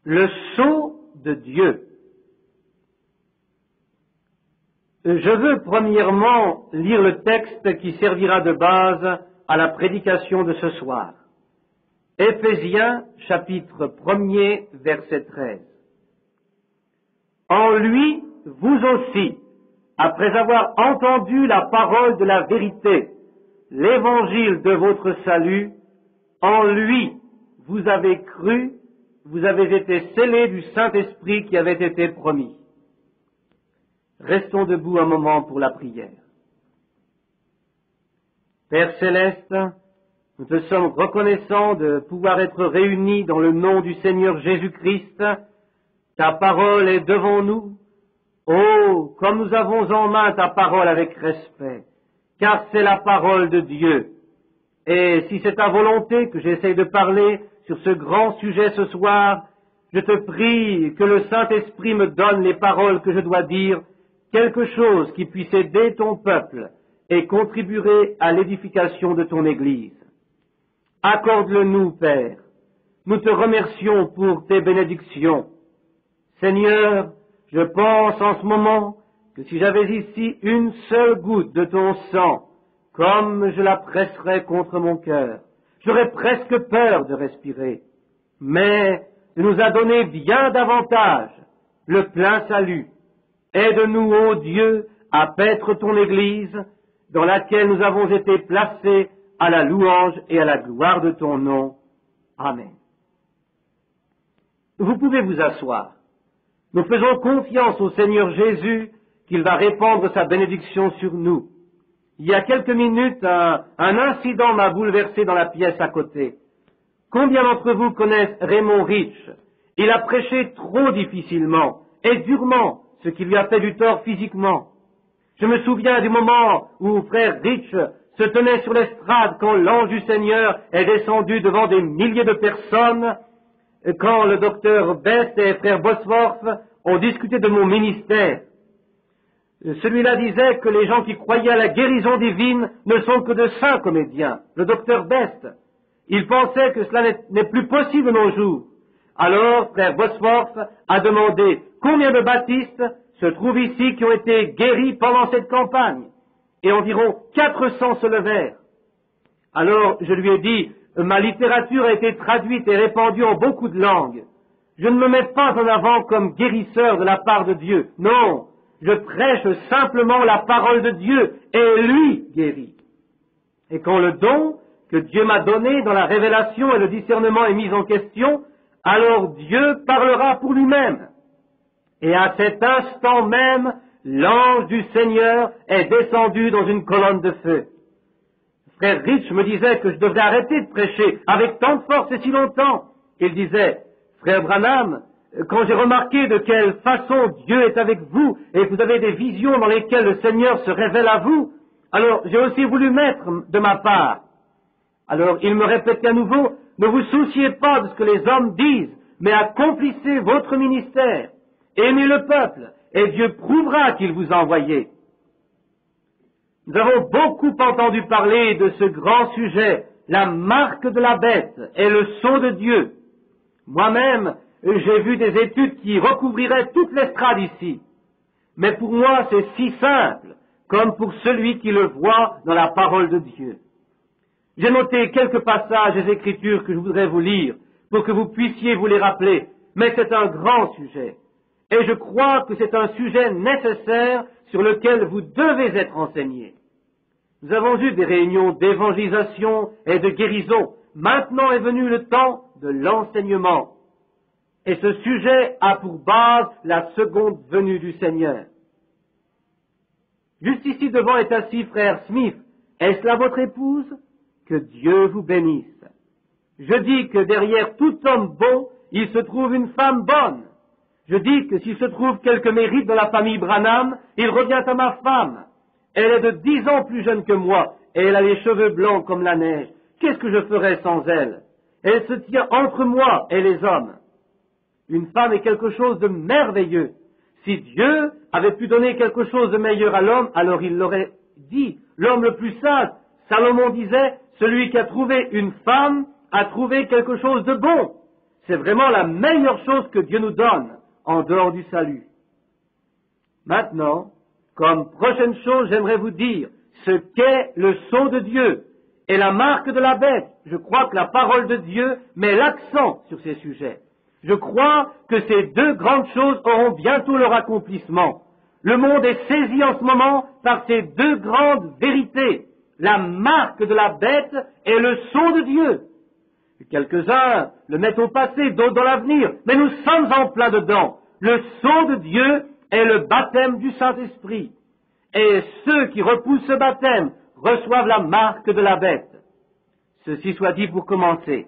le sceau de Dieu. Je veux premièrement lire le texte qui servira de base à la prédication de ce soir. Éphésiens, chapitre 1er, verset 13. En lui, vous aussi, après avoir entendu la parole de la vérité, l'évangile de votre salut, en lui, vous avez cru, vous avez été scellés du Saint-Esprit qui avait été promis. Restons debout un moment pour la prière. Père céleste, nous te sommes reconnaissants de pouvoir être réunis dans le nom du Seigneur Jésus-Christ. Ta parole est devant nous. Oh, comme nous avons en main ta parole avec respect, car c'est la parole de Dieu. Et si c'est ta volonté que j'essaie de parler sur ce grand sujet ce soir, je te prie que le Saint-Esprit me donne les paroles que je dois dire, quelque chose qui puisse aider ton peuple et contribuer à l'édification de ton Église. Accorde-le-nous, Père. Nous te remercions pour tes bénédictions. Seigneur, je pense en ce moment que si j'avais ici une seule goutte de ton sang, comme je la presserais contre mon cœur, j'aurais presque peur de respirer. Mais tu nous as donné bien davantage le plein salut. Aide-nous, ô Dieu, à paître ton Église, dans laquelle nous avons été placés à la louange et à la gloire de ton nom. Amen. Vous pouvez vous asseoir. Nous faisons confiance au Seigneur Jésus qu'il va répandre sa bénédiction sur nous. Il y a quelques minutes, un incident m'a bouleversé dans la pièce à côté. Combien d'entre vous connaissent Raymond Rich? Il a prêché trop difficilement et durement, ce qui lui a fait du tort physiquement. Je me souviens du moment où frère Rich se tenait sur l'estrade quand l'ange du Seigneur est descendu devant des milliers de personnes, quand le docteur Best et frère Bosworth ont discuté de mon ministère. Celui-là disait que les gens qui croyaient à la guérison divine ne sont que de saints comédiens. Le docteur Best, il pensait que cela n'est plus possible de nos jours. Alors, frère Bosworth a demandé combien de baptistes se trouvent ici qui ont été guéris pendant cette campagne. Et environ 400 se levèrent. Alors, je lui ai dit, ma littérature a été traduite et répandue en beaucoup de langues. Je ne me mets pas en avant comme guérisseur de la part de Dieu. Non, je prêche simplement la parole de Dieu et lui guérit. Et quand le don que Dieu m'a donné dans la révélation et le discernement est mis en question, alors Dieu parlera pour lui-même. Et à cet instant même, l'ange du Seigneur est descendu dans une colonne de feu. Frère Rich me disait que je devrais arrêter de prêcher avec tant de force et si longtemps. Il disait, frère Branham, quand j'ai remarqué de quelle façon Dieu est avec vous et que vous avez des visions dans lesquelles le Seigneur se révèle à vous, alors j'ai aussi voulu mettre de ma part. Alors il me répétait à nouveau, ne vous souciez pas de ce que les hommes disent, mais accomplissez votre ministère. Aimez le peuple, et Dieu prouvera qu'il vous a envoyé. Nous avons beaucoup entendu parler de ce grand sujet, la marque de la bête et le sceau de Dieu. Moi-même, j'ai vu des études qui recouvriraient toute l'estrade ici. Mais pour moi, c'est si simple, comme pour celui qui le voit dans la parole de Dieu. J'ai noté quelques passages des Écritures que je voudrais vous lire, pour que vous puissiez vous les rappeler, mais c'est un grand sujet. Et je crois que c'est un sujet nécessaire sur lequel vous devez être enseigné. Nous avons eu des réunions d'évangélisation et de guérison. Maintenant est venu le temps de l'enseignement. Et ce sujet a pour base la seconde venue du Seigneur. Juste ici devant est assis frère Smith. Est-ce là votre épouse? Que Dieu vous bénisse. Je dis que derrière tout homme bon, il se trouve une femme bonne. Je dis que s'il se trouve quelque mérite dans la famille Branham, il revient à ma femme. Elle est de 10 ans plus jeune que moi, et elle a les cheveux blancs comme la neige. Qu'est-ce que je ferais sans elle? Elle se tient entre moi et les hommes. Une femme est quelque chose de merveilleux. Si Dieu avait pu donner quelque chose de meilleur à l'homme, alors il l'aurait dit. L'homme le plus sage, Salomon disait, celui qui a trouvé une femme a trouvé quelque chose de bon. C'est vraiment la meilleure chose que Dieu nous donne en dehors du salut. Maintenant, comme prochaine chose, j'aimerais vous dire ce qu'est le sceau de Dieu et la marque de la bête. Je crois que la parole de Dieu met l'accent sur ces sujets. Je crois que ces deux grandes choses auront bientôt leur accomplissement. Le monde est saisi en ce moment par ces deux grandes vérités, la marque de la bête et le sceau de Dieu. Quelques-uns le mettent au passé, d'autres dans l'avenir, mais nous sommes en plein dedans. Le sceau de Dieu est le baptême du Saint-Esprit. Et ceux qui repoussent ce baptême reçoivent la marque de la bête. Ceci soit dit pour commencer.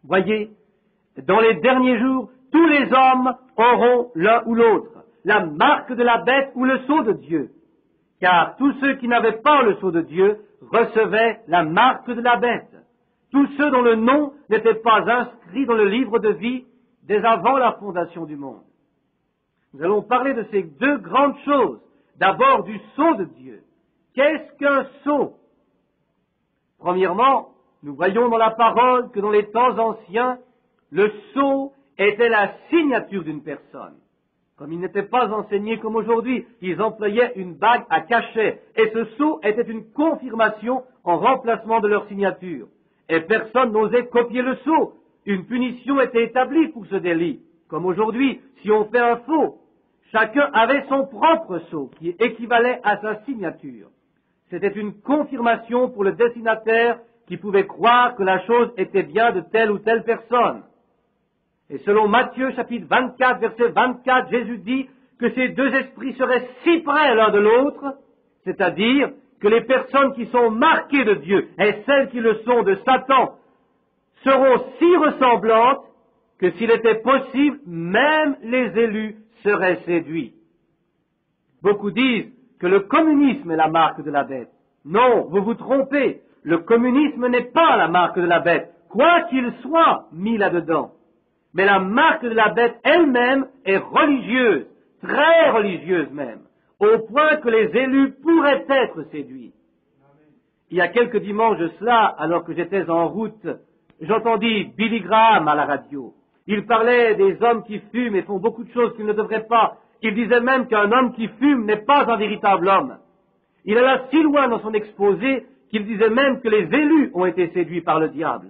Voyez, dans les derniers jours, tous les hommes auront l'un ou l'autre, la marque de la bête ou le sceau de Dieu. Car tous ceux qui n'avaient pas le sceau de Dieu recevaient la marque de la bête. Tous ceux dont le nom n'était pas inscrit dans le livre de vie dès avant la fondation du monde. Nous allons parler de ces deux grandes choses. D'abord du sceau de Dieu. Qu'est-ce qu'un sceau? Premièrement, nous voyons dans la parole que dans les temps anciens, le sceau était la signature d'une personne. Comme il n'était pas enseigné comme aujourd'hui, ils employaient une bague à cachet, et ce sceau était une confirmation en remplacement de leur signature. Et personne n'osait copier le sceau. Une punition était établie pour ce délit. Comme aujourd'hui, si on fait un faux, chacun avait son propre sceau qui équivalait à sa signature. C'était une confirmation pour le destinataire qui pouvait croire que la chose était bien de telle ou telle personne. Et selon Matthieu chapitre 24, verset 24, Jésus dit que ces deux esprits seraient si près l'un de l'autre, c'est-à-dire que les personnes qui sont marquées de Dieu et celles qui le sont de Satan seront si ressemblantes que s'il était possible, même les élus seraient séduits. Beaucoup disent que le communisme est la marque de la bête. Non, vous vous trompez. Le communisme n'est pas la marque de la bête, quoi qu'il soit mis là-dedans. Mais la marque de la bête elle-même est religieuse, très religieuse même, au point que les élus pourraient être séduits. Il y a quelques dimanches de cela, alors que j'étais en route, j'entendis Billy Graham à la radio. Il parlait des hommes qui fument et font beaucoup de choses qu'ils ne devraient pas. Il disait même qu'un homme qui fume n'est pas un véritable homme. Il alla si loin dans son exposé qu'il disait même que les élus ont été séduits par le diable.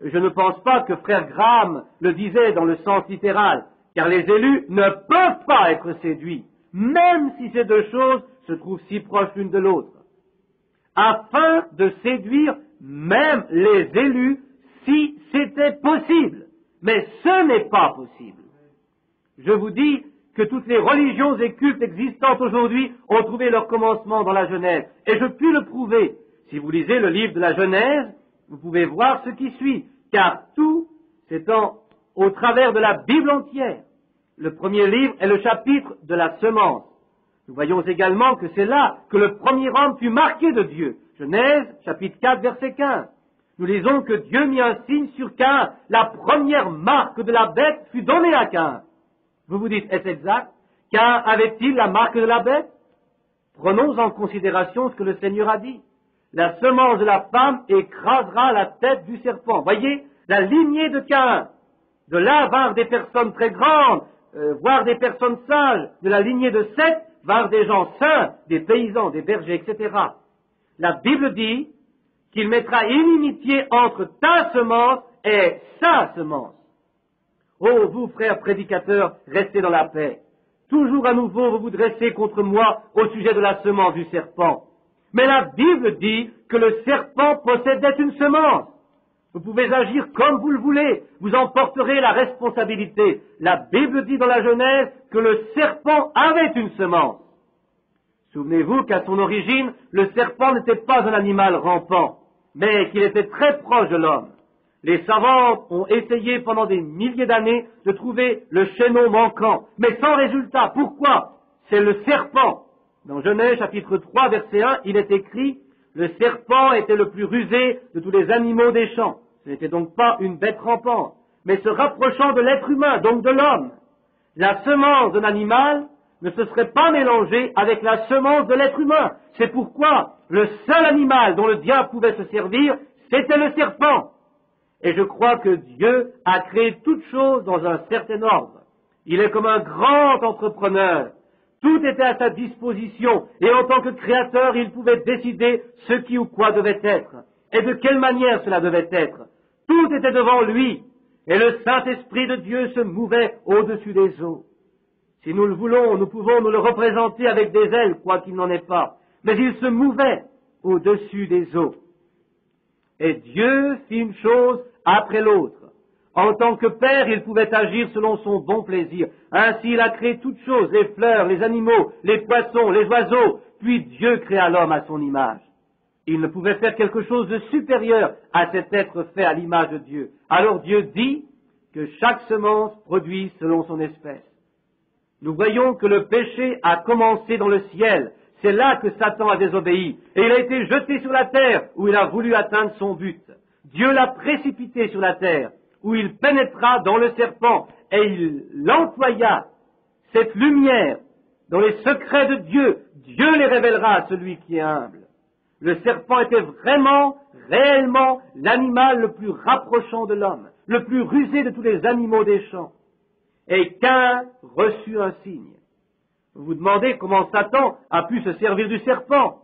Je ne pense pas que frère Graham le disait dans le sens littéral, car les élus ne peuvent pas être séduits, même si ces deux choses se trouvent si proches l'une de l'autre, afin de séduire même les élus si c'était possible. Mais ce n'est pas possible. Je vous dis que toutes les religions et cultes existantes aujourd'hui ont trouvé leur commencement dans la Genèse. Et je puis le prouver. Si vous lisez le livre de la Genèse, vous pouvez voir ce qui suit. Car tout s'étend au travers de la Bible entière. Le premier livre est le chapitre de la semence. Nous voyons également que c'est là que le premier homme fut marqué de Dieu. Genèse, chapitre 4, verset 15. Nous lisons que Dieu mit un signe sur Caïn. La première marque de la bête fut donnée à Caïn. Vous vous dites, est-ce exact? Caïn avait-il la marque de la bête? Prenons en considération ce que le Seigneur a dit. La semence de la femme écrasera la tête du serpent. Voyez, la lignée de Caïn. De là vinrent des personnes très grandes, voire des personnes sages. De la lignée de Seth vinrent des gens saints, des paysans, des bergers, etc. La Bible dit qu'il mettra inimitié entre ta semence et sa semence. Oh, vous, frères prédicateurs, restez dans la paix. Toujours à nouveau, vous vous dressez contre moi au sujet de la semence du serpent. Mais la Bible dit que le serpent possédait une semence. Vous pouvez agir comme vous le voulez, vous en porterez la responsabilité. La Bible dit dans la Genèse que le serpent avait une semence. Souvenez-vous qu'à son origine, le serpent n'était pas un animal rampant, mais qu'il était très proche de l'homme. Les savants ont essayé pendant des milliers d'années de trouver le chaînon manquant, mais sans résultat. Pourquoi? C'est le serpent. Dans Genèse chapitre 3 verset 1, il est écrit « Le serpent était le plus rusé de tous les animaux des champs. » Ce n'était donc pas une bête rampante, mais se rapprochant de l'être humain, donc de l'homme. La semence d'un animal ne se serait pas mélangée avec la semence de l'être humain. C'est pourquoi le seul animal dont le diable pouvait se servir, c'était le serpent. Et je crois que Dieu a créé toutes choses dans un certain ordre. Il est comme un grand entrepreneur. Tout était à sa disposition, et en tant que créateur, il pouvait décider ce qui ou quoi devait être, et de quelle manière cela devait être. Tout était devant lui, et le Saint-Esprit de Dieu se mouvait au-dessus des eaux. Si nous le voulons, nous pouvons nous le représenter avec des ailes, quoi qu'il n'en ait pas, mais il se mouvait au-dessus des eaux. Et Dieu fit une chose après l'autre. En tant que Père, il pouvait agir selon son bon plaisir. Ainsi, il a créé toutes choses, les fleurs, les animaux, les poissons, les oiseaux. Puis Dieu créa l'homme à son image. Il ne pouvait faire quelque chose de supérieur à cet être fait à l'image de Dieu. Alors Dieu dit que chaque semence produit selon son espèce. Nous voyons que le péché a commencé dans le ciel. C'est là que Satan a désobéi. Et il a été jeté sur la terre où il a voulu atteindre son but. Dieu l'a précipité sur la terre, où il pénétra dans le serpent, et il employa cette lumière dans les secrets de Dieu. Dieu les révélera à celui qui est humble. Le serpent était vraiment, réellement, l'animal le plus rapprochant de l'homme, le plus rusé de tous les animaux des champs. Et Caïn reçut un signe. Vous vous demandez comment Satan a pu se servir du serpent.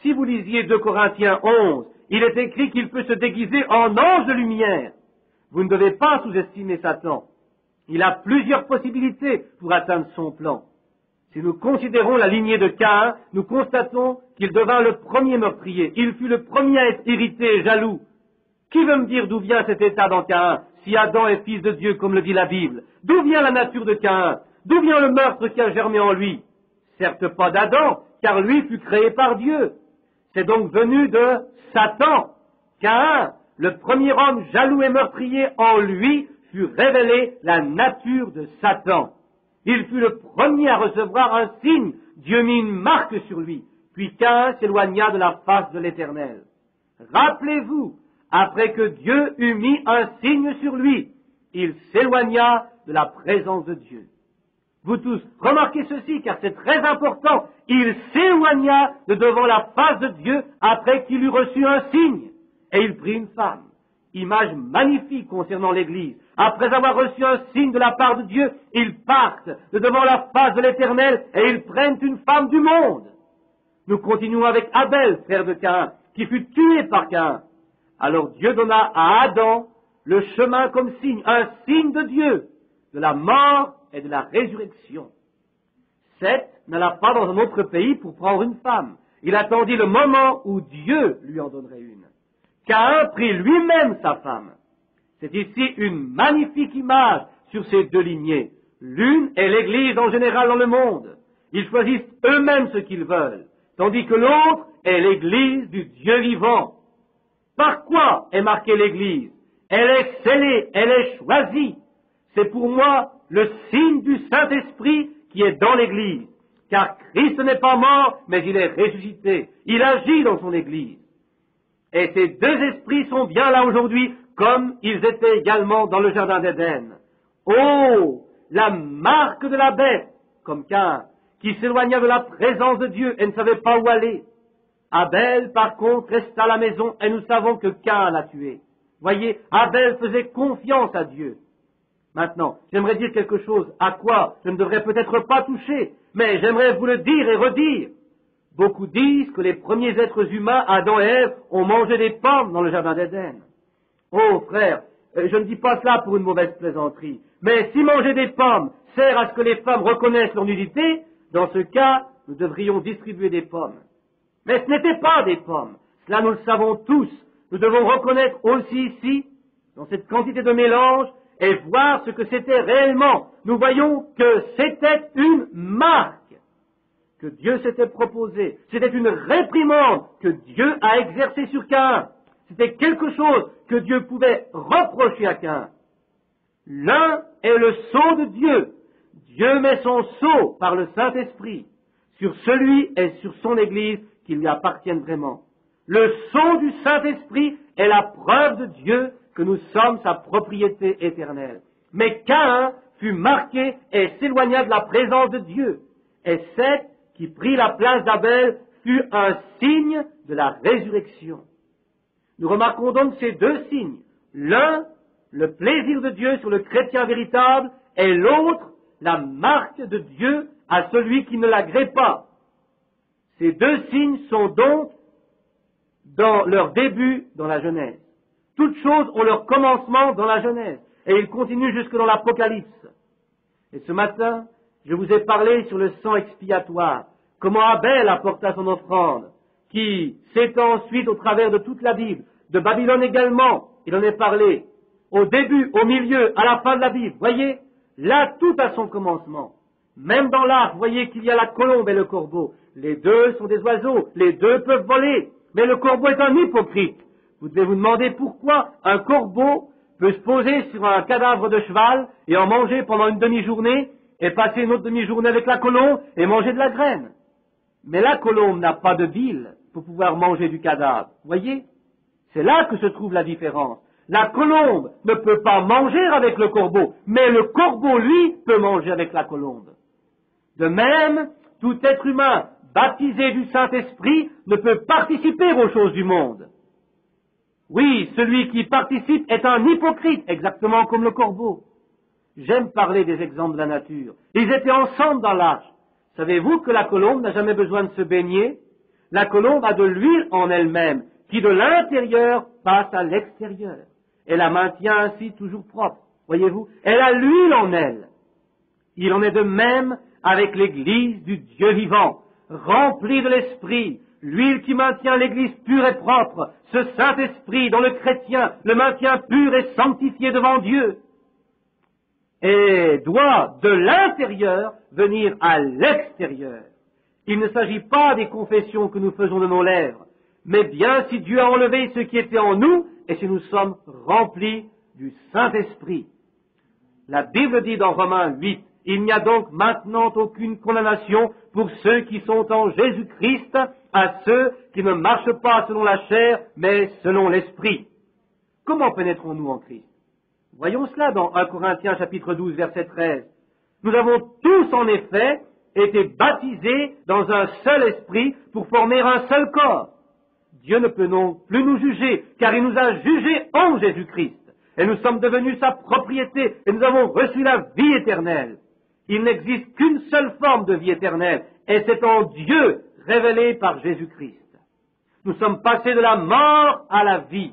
Si vous lisiez 2 Corinthiens 11, il est écrit qu'il peut se déguiser en ange de lumière. Vous ne devez pas sous-estimer Satan. Il a plusieurs possibilités pour atteindre son plan. Si nous considérons la lignée de Caïn, nous constatons qu'il devint le premier meurtrier. Il fut le premier à être irrité et jaloux. Qui veut me dire d'où vient cet état dans Caïn, si Adam est fils de Dieu, comme le dit la Bible? D'où vient la nature de Caïn? D'où vient le meurtre qui a germé en lui? Certes pas d'Adam, car lui fut créé par Dieu. C'est donc venu de Satan. Caïn, le premier homme jaloux et meurtrier, en lui fut révélée la nature de Satan. Il fut le premier à recevoir un signe. Dieu mit une marque sur lui. Puis Caïn s'éloigna de la face de l'Éternel. Rappelez-vous, après que Dieu eut mis un signe sur lui, il s'éloigna de la présence de Dieu. Vous tous, remarquez ceci, car c'est très important. Il s'éloigna de devant la face de Dieu après qu'il eut reçu un signe. Et il prit une femme. Image magnifique concernant l'Église. Après avoir reçu un signe de la part de Dieu, ils partent de devant la face de l'Éternel et ils prennent une femme du monde. Nous continuons avec Abel, frère de Caïn, qui fut tué par Caïn. Alors Dieu donna à Adam le chemin comme signe, un signe de Dieu, de la mort et de la résurrection. Seth n'alla pas dans un autre pays pour prendre une femme. Il attendit le moment où Dieu lui en donnerait une. Caïn prit lui-même sa femme. C'est ici une magnifique image sur ces deux lignées. L'une est l'Église en général dans le monde. Ils choisissent eux-mêmes ce qu'ils veulent, tandis que l'autre est l'Église du Dieu vivant. Par quoi est marquée l'Église? Elle est scellée, elle est choisie. C'est pour moi le signe du Saint-Esprit qui est dans l'Église. Car Christ n'est pas mort, mais il est ressuscité. Il agit dans son Église. Et ces deux esprits sont bien là aujourd'hui, comme ils étaient également dans le Jardin d'Éden. Oh, la marque de la bête, comme Caïn, qui s'éloigna de la présence de Dieu et ne savait pas où aller. Abel, par contre, resta à la maison et nous savons que Caïn l'a tué. Voyez, Abel faisait confiance à Dieu. Maintenant, j'aimerais dire quelque chose à quoi je ne devrais peut-être pas toucher, mais j'aimerais vous le dire et redire. Beaucoup disent que les premiers êtres humains, Adam et Ève, ont mangé des pommes dans le Jardin d'Éden. Oh frère, je ne dis pas cela pour une mauvaise plaisanterie, mais si manger des pommes sert à ce que les femmes reconnaissent leur nudité, dans ce cas, nous devrions distribuer des pommes. Mais ce n'était pas des pommes, cela nous le savons tous. Nous devons reconnaître aussi ici, dans cette quantité de mélange, et voir ce que c'était réellement. Nous voyons que c'était une marque que Dieu s'était proposée. C'était une réprimande que Dieu a exercée sur Caïn. C'était quelque chose que Dieu pouvait reprocher à Caïn. L'un est le sceau de Dieu. Dieu met son sceau par le Saint-Esprit sur celui et sur son Église qui lui appartiennent vraiment. Le sceau du Saint-Esprit est la preuve de Dieu que nous sommes sa propriété éternelle. Mais Caïn fut marqué et s'éloigna de la présence de Dieu. Et Seth, qui prit la place d'Abel, fut un signe de la résurrection. Nous remarquons donc ces deux signes. L'un, le plaisir de Dieu sur le chrétien véritable, et l'autre, la marque de Dieu à celui qui ne l'agrée pas. Ces deux signes sont donc dans leur début dans la Genèse. Toutes choses ont leur commencement dans la Genèse, et ils continuent jusque dans l'Apocalypse. Et ce matin, je vous ai parlé sur le sang expiatoire, comment Abel apporta son offrande, qui s'étend ensuite au travers de toute la Bible, de Babylone également, il en est parlé, au début, au milieu, à la fin de la Bible. Voyez, là tout a son commencement. Même dans l'arche, voyez qu'il y a la colombe et le corbeau. Les deux sont des oiseaux, les deux peuvent voler, mais le corbeau est un hypocrite. Vous devez vous demander pourquoi un corbeau peut se poser sur un cadavre de cheval et en manger pendant une demi-journée et passer une autre demi-journée avec la colombe et manger de la graine. Mais la colombe n'a pas de bile pour pouvoir manger du cadavre. Voyez, c'est là que se trouve la différence. La colombe ne peut pas manger avec le corbeau, mais le corbeau, lui, peut manger avec la colombe. De même, tout être humain baptisé du Saint-Esprit ne peut participer aux choses du monde. Oui, celui qui participe est un hypocrite, exactement comme le corbeau. J'aime parler des exemples de la nature. Ils étaient ensemble dans l'arche. Savez-vous que la colombe n'a jamais besoin de se baigner? La colombe a de l'huile en elle-même, qui de l'intérieur passe à l'extérieur, et la maintient ainsi toujours propre. Voyez-vous, elle a l'huile en elle. Il en est de même avec l'Église du Dieu vivant, remplie de l'Esprit, l'huile qui maintient l'Église pure et propre, ce Saint-Esprit dont le chrétien le maintient pur et sanctifié devant Dieu, et doit de l'intérieur venir à l'extérieur. Il ne s'agit pas des confessions que nous faisons de nos lèvres, mais bien si Dieu a enlevé ce qui était en nous et si nous sommes remplis du Saint-Esprit. La Bible dit dans Romains 8, « Il n'y a donc maintenant aucune condamnation pour ceux qui sont en Jésus-Christ, à ceux qui ne marchent pas selon la chair, mais selon l'Esprit. » Comment pénétrons-nous en Christ? Voyons cela dans 1 Corinthiens chapitre 12, verset 13. Nous avons tous en effet été baptisés dans un seul esprit pour former un seul corps. Dieu ne peut non plus nous juger, car il nous a jugés en Jésus-Christ. Et nous sommes devenus sa propriété, et nous avons reçu la vie éternelle. Il n'existe qu'une seule forme de vie éternelle, et c'est en Dieu révélé par Jésus-Christ. Nous sommes passés de la mort à la vie.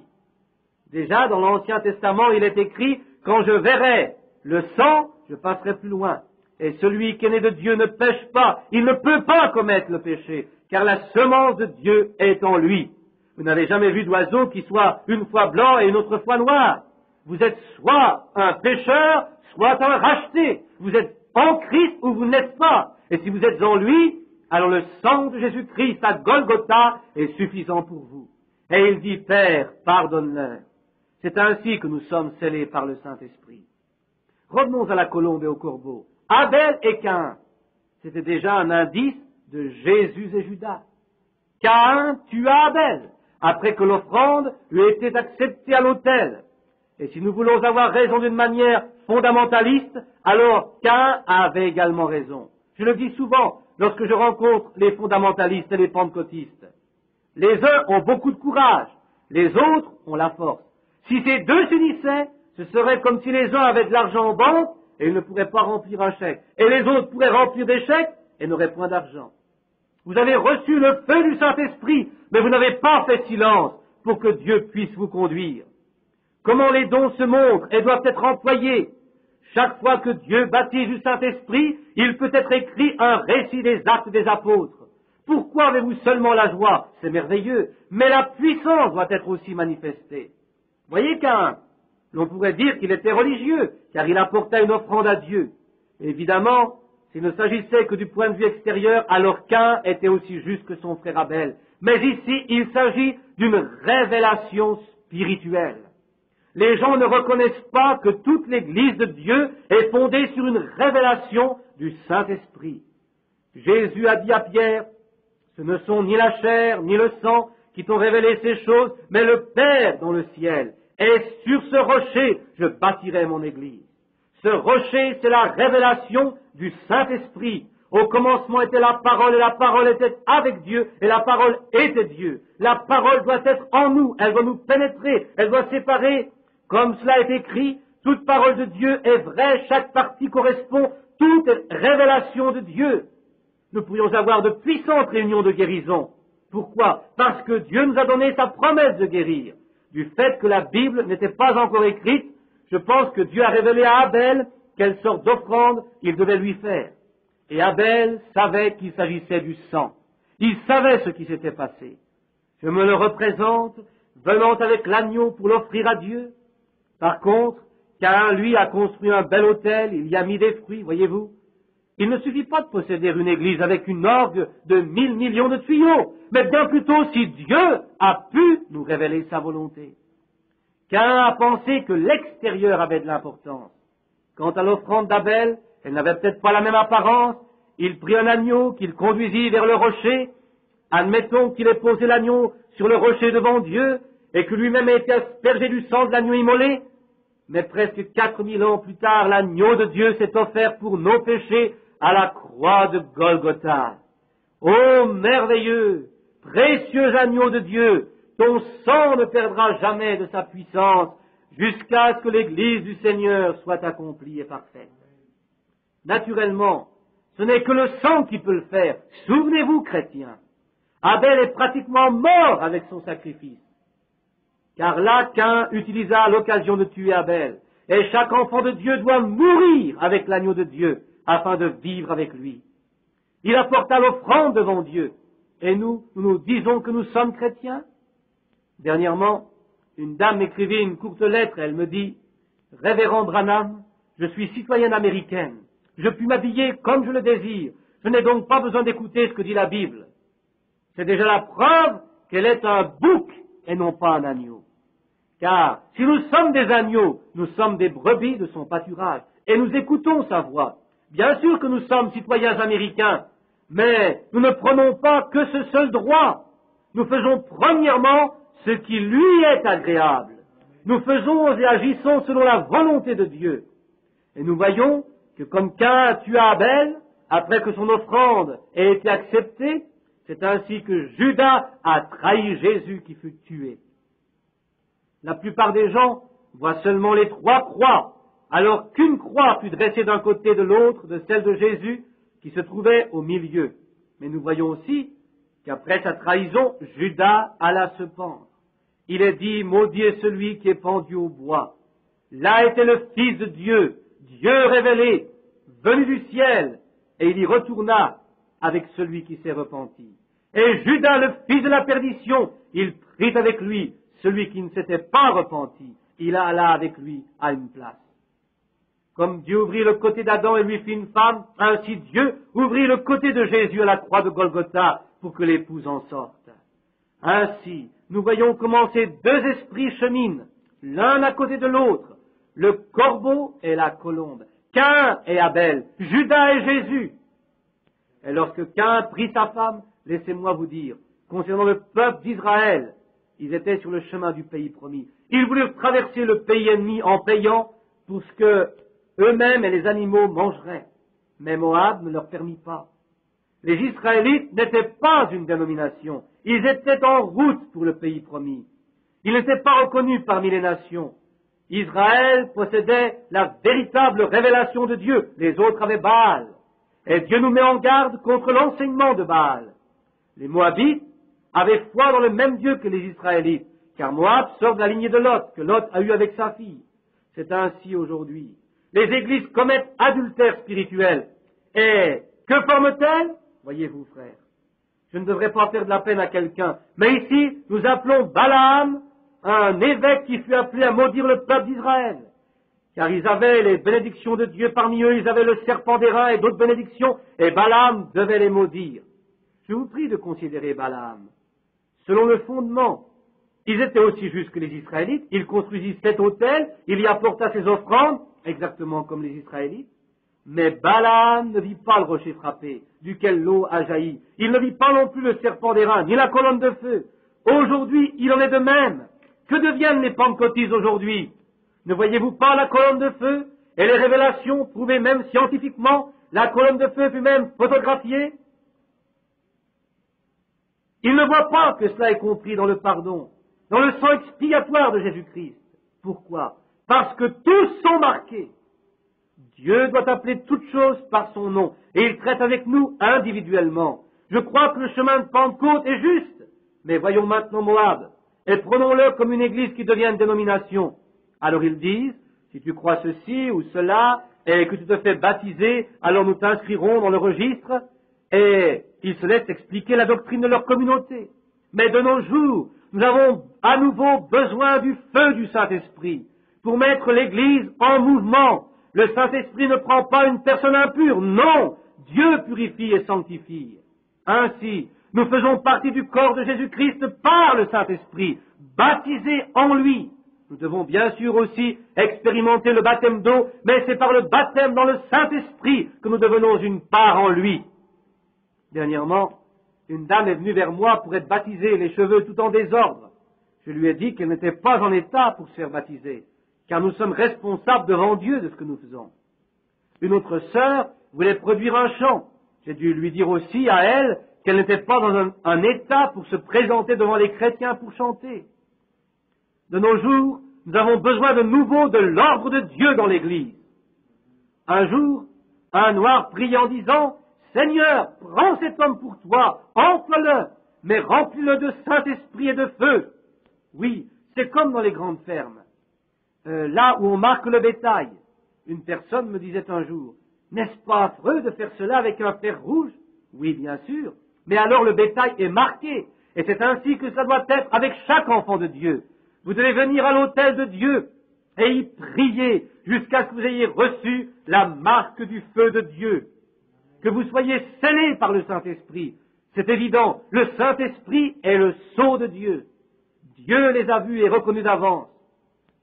Déjà, dans l'Ancien Testament, il est écrit, « Quand je verrai le sang, je passerai plus loin. Et celui qui est né de Dieu ne pêche pas, il ne peut pas commettre le péché, car la semence de Dieu est en lui. » Vous n'avez jamais vu d'oiseau qui soit une fois blanc et une autre fois noir. Vous êtes soit un pécheur, soit un racheté. Vous êtes en Christ ou vous n'êtes pas. Et si vous êtes en lui, alors le sang de Jésus-Christ à Golgotha est suffisant pour vous. Et il dit, Père, pardonne-leur. C'est ainsi que nous sommes scellés par le Saint-Esprit. Revenons à la colombe et au corbeau. Abel et Caïn, c'était déjà un indice de Jésus et Judas. Caïn tua Abel, après que l'offrande lui était acceptée à l'autel. Et si nous voulons avoir raison d'une manière fondamentaliste, alors Caïn avait également raison. Je le dis souvent lorsque je rencontre les fondamentalistes et les pentecôtistes. Les uns ont beaucoup de courage, les autres ont la force. Si ces deux s'unissaient, ce serait comme si les uns avaient de l'argent en banque et ils ne pourraient pas remplir un chèque, et les autres pourraient remplir des chèques et n'auraient point d'argent. Vous avez reçu le feu du Saint-Esprit, mais vous n'avez pas fait silence pour que Dieu puisse vous conduire. Comment les dons se montrent et doivent être employés? Chaque fois que Dieu baptise du Saint-Esprit, il peut être écrit un récit des actes des apôtres. Pourquoi avez-vous seulement la joie? C'est merveilleux, mais la puissance doit être aussi manifestée. Voyez Caïn, l'on pourrait dire qu'il était religieux, car il apportait une offrande à Dieu. Évidemment, s'il ne s'agissait que du point de vue extérieur, alors Caïn était aussi juste que son frère Abel. Mais ici, il s'agit d'une révélation spirituelle. Les gens ne reconnaissent pas que toute l'Église de Dieu est fondée sur une révélation du Saint-Esprit. Jésus a dit à Pierre, « Ce ne sont ni la chair ni le sang qui t'ont révélé ces choses, mais le Père dans le ciel. Et sur ce rocher, je bâtirai mon Église. » Ce rocher, c'est la révélation du Saint-Esprit. Au commencement était la parole, et la parole était avec Dieu, et la parole était Dieu. La parole doit être en nous, elle doit nous pénétrer, elle doit séparer Comme cela est écrit, toute parole de Dieu est vraie, chaque partie correspond, toute révélation de Dieu. Nous pourrions avoir de puissantes réunions de guérison. Pourquoi? Parce que Dieu nous a donné sa promesse de guérir. Du fait que la Bible n'était pas encore écrite, je pense que Dieu a révélé à Abel quelle sorte d'offrande il devait lui faire. Et Abel savait qu'il s'agissait du sang. Il savait ce qui s'était passé. Je me le représente venant avec l'agneau pour l'offrir à Dieu. Par contre, Caïn, lui, a construit un bel autel, il y a mis des fruits, voyez-vous. Il ne suffit pas de posséder une église avec une orgue de 1000 millions de tuyaux, mais bien plutôt si Dieu a pu nous révéler sa volonté. Caïn a pensé que l'extérieur avait de l'importance. Quant à l'offrande d'Abel, elle n'avait peut-être pas la même apparence. Il prit un agneau qu'il conduisit vers le rocher. Admettons qu'il ait posé l'agneau sur le rocher devant Dieu et que lui-même ait été aspergé du sang de l'agneau immolé. Mais presque 4000 ans plus tard, l'agneau de Dieu s'est offert pour nos péchés à la croix de Golgotha. Ô merveilleux, précieux agneau de Dieu, ton sang ne perdra jamais de sa puissance jusqu'à ce que l'Église du Seigneur soit accomplie et parfaite. Naturellement, ce n'est que le sang qui peut le faire. Souvenez-vous, chrétiens, Abel est pratiquement mort avec son sacrifice. Car là, Caïn utilisa l'occasion de tuer Abel. Et chaque enfant de Dieu doit mourir avec l'agneau de Dieu afin de vivre avec lui. Il apporta l'offrande devant Dieu. Et nous disons que nous sommes chrétiens. Dernièrement, une dame m'écrivait une courte lettre. Elle me dit, « Révérend Branham, je suis citoyenne américaine. Je puis m'habiller comme je le désire. Je n'ai donc pas besoin d'écouter ce que dit la Bible. » C'est déjà la preuve qu'elle est un bouc et non pas un agneau. Car si nous sommes des agneaux, nous sommes des brebis de son pâturage, et nous écoutons sa voix. Bien sûr que nous sommes citoyens américains, mais nous ne prenons pas que ce seul droit. Nous faisons premièrement ce qui lui est agréable. Nous faisons et agissons selon la volonté de Dieu. Et nous voyons que comme Caïn tua Abel, après que son offrande ait été acceptée, c'est ainsi que Judas a trahi Jésus qui fut tué. La plupart des gens voient seulement les 3 croix, alors qu'une croix fut dressée d'un côté de l'autre de celle de Jésus qui se trouvait au milieu. Mais nous voyons aussi qu'après sa trahison, Judas alla se pendre. Il est dit, maudit est celui qui est pendu au bois. Là était le Fils de Dieu, Dieu révélé, venu du ciel, et il y retourna avec celui qui s'est repenti. Et Judas, le fils de la perdition, il prit avec lui celui qui ne s'était pas repenti. Il alla avec lui à une place. Comme Dieu ouvrit le côté d'Adam et lui fit une femme, ainsi Dieu ouvrit le côté de Jésus à la croix de Golgotha pour que l'épouse en sorte. Ainsi, nous voyons comment ces 2 esprits cheminent, l'un à côté de l'autre, le corbeau et la colombe, Caïn et Abel, Judas et Jésus. Et lorsque Caïn prit sa femme, laissez-moi vous dire, concernant le peuple d'Israël, ils étaient sur le chemin du pays promis. Ils voulurent traverser le pays ennemi en payant pour ce que eux-mêmes et les animaux mangeraient. Mais Moab ne leur permit pas. Les Israélites n'étaient pas une dénomination. Ils étaient en route pour le pays promis. Ils n'étaient pas reconnus parmi les nations. Israël possédait la véritable révélation de Dieu. Les autres avaient Baal. Et Dieu nous met en garde contre l'enseignement de Baal. Les Moabites avaient foi dans le même Dieu que les Israélites, car Moab sort de la lignée de Lot, que Lot a eu avec sa fille. C'est ainsi aujourd'hui. Les églises commettent adultère spirituel. Et que forment-elles? Voyez-vous, frères, je ne devrais pas faire de la peine à quelqu'un, mais ici, nous appelons Balaam un évêque qui fut appelé à maudire le peuple d'Israël. Car ils avaient les bénédictions de Dieu parmi eux, ils avaient le serpent d'airain et d'autres bénédictions, et Balaam devait les maudire. Je vous prie de considérer Balaam. Selon le fondement, ils étaient aussi justes que les Israélites, il construisit 7 autels, il y apporta ses offrandes, exactement comme les Israélites, mais Balaam ne vit pas le rocher frappé, duquel l'eau a jailli. Il ne vit pas non plus le serpent d'airain, ni la colonne de feu. Aujourd'hui, il en est de même. Que deviennent les pentecôtistes aujourd'hui? Ne voyez-vous pas la colonne de feu et les révélations prouvées même scientifiquement? La colonne de feu fut même photographiée. Ils ne voient pas que cela est compris dans le pardon, dans le sang expiatoire de Jésus-Christ. Pourquoi? Parce que tous sont marqués. Dieu doit appeler toutes choses par son nom, et il traite avec nous individuellement. Je crois que le chemin de Pentecôte est juste, mais voyons maintenant Moab, et prenons-le comme une église qui devient une dénomination. Alors ils disent, si tu crois ceci ou cela, et que tu te fais baptiser, alors nous t'inscrirons dans le registre, et ils se laissent expliquer la doctrine de leur communauté. Mais de nos jours, nous avons à nouveau besoin du feu du Saint-Esprit pour mettre l'Église en mouvement. Le Saint-Esprit ne prend pas une personne impure, non, Dieu purifie et sanctifie. Ainsi, nous faisons partie du corps de Jésus-Christ par le Saint-Esprit, baptisés en lui. Nous devons bien sûr aussi expérimenter le baptême d'eau, mais c'est par le baptême dans le Saint-Esprit que nous devenons une part en lui. Dernièrement, une dame est venue vers moi pour être baptisée, les cheveux tout en désordre. Je lui ai dit qu'elle n'était pas en état pour se faire baptiser, car nous sommes responsables devant Dieu de ce que nous faisons. Une autre sœur voulait produire un chant. J'ai dû lui dire aussi à elle qu'elle n'était pas dans un état pour se présenter devant les chrétiens pour chanter. De nos jours, nous avons besoin de nouveau de l'ordre de Dieu dans l'Église. Un jour, un noir prie en disant « Seigneur, prends cet homme pour toi, emploie-le, mais remplis-le de Saint-Esprit et de feu. » Oui, c'est comme dans les grandes fermes. Là où on marque le bétail. Une personne me disait un jour « N'est-ce pas affreux de faire cela avec un fer rouge ?» Oui, bien sûr. Mais alors le bétail est marqué. Et c'est ainsi que ça doit être avec chaque enfant de Dieu. Vous devez venir à l'autel de Dieu et y prier jusqu'à ce que vous ayez reçu la marque du feu de Dieu. Que vous soyez scellés par le Saint-Esprit. C'est évident, le Saint-Esprit est le sceau de Dieu. Dieu les a vus et reconnus d'avance.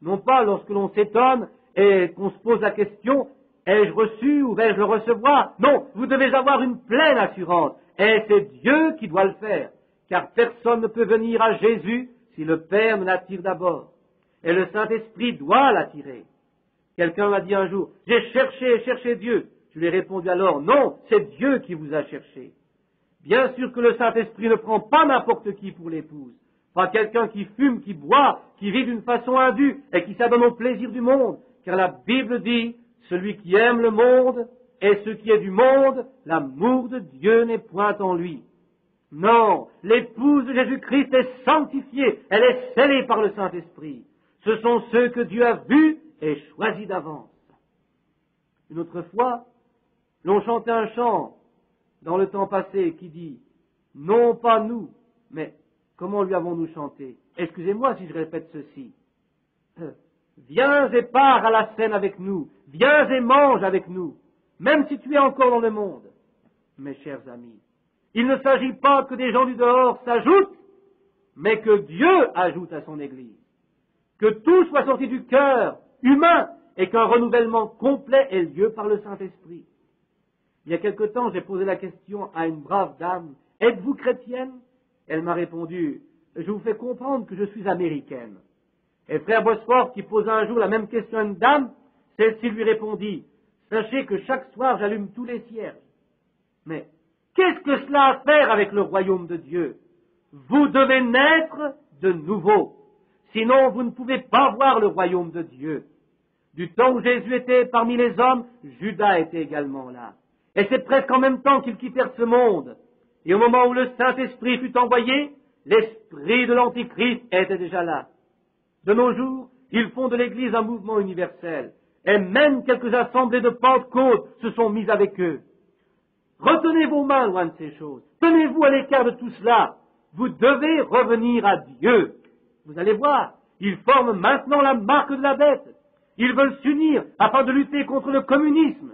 Non pas lorsque l'on s'étonne et qu'on se pose la question, ai-je reçu ou vais-je le recevoir? Non, vous devez avoir une pleine assurance. Et c'est Dieu qui doit le faire, car personne ne peut venir à Jésus si le Père ne l'attire d'abord. Et le Saint-Esprit doit l'attirer. Quelqu'un m'a dit un jour, j'ai cherché et cherché Dieu. Je lui ai répondu alors, non, c'est Dieu qui vous a cherché. Bien sûr que le Saint-Esprit ne prend pas n'importe qui pour l'épouse. Pas quelqu'un qui fume, qui boit, qui vit d'une façon indue et qui s'adonne au plaisir du monde. Car la Bible dit, celui qui aime le monde et ce qui est du monde, l'amour de Dieu n'est point en lui. Non, l'épouse de Jésus-Christ est sanctifiée, elle est scellée par le Saint-Esprit. Ce sont ceux que Dieu a vus et choisis d'avance. Une autre fois, l'on chantait un chant dans le temps passé qui dit « Non pas nous, mais comment lui avons-nous chanté ?» Excusez-moi si je répète ceci. Viens et pars à la scène avec nous, viens et mange avec nous, même si tu es encore dans le monde. Mes chers amis, il ne s'agit pas que des gens du dehors s'ajoutent, mais que Dieu ajoute à son Église. Que tout soit sorti du cœur humain et qu'un renouvellement complet ait lieu par le Saint-Esprit. Il y a quelque temps, j'ai posé la question à une brave dame, « Êtes-vous chrétienne ?» Elle m'a répondu, « Je vous fais comprendre que je suis américaine. » Et frère Bosworth, qui posa un jour la même question à une dame, celle-ci lui répondit, « Sachez que chaque soir j'allume tous les cierges. » Mais qu'est-ce que cela a à faire avec le royaume de Dieu? Vous devez naître de nouveau. Sinon, vous ne pouvez pas voir le royaume de Dieu. Du temps où Jésus était parmi les hommes, Judas était également là. Et c'est presque en même temps qu'ils quittèrent ce monde. Et au moment où le Saint-Esprit fut envoyé, l'esprit de l'Antichrist était déjà là. De nos jours, ils font de l'Église un mouvement universel. Et même quelques assemblées de Pentecôte se sont mises avec eux. Retenez vos mains loin de ces choses. Tenez-vous à l'écart de tout cela. Vous devez revenir à Dieu. Vous allez voir, ils forment maintenant la marque de la bête. Ils veulent s'unir afin de lutter contre le communisme.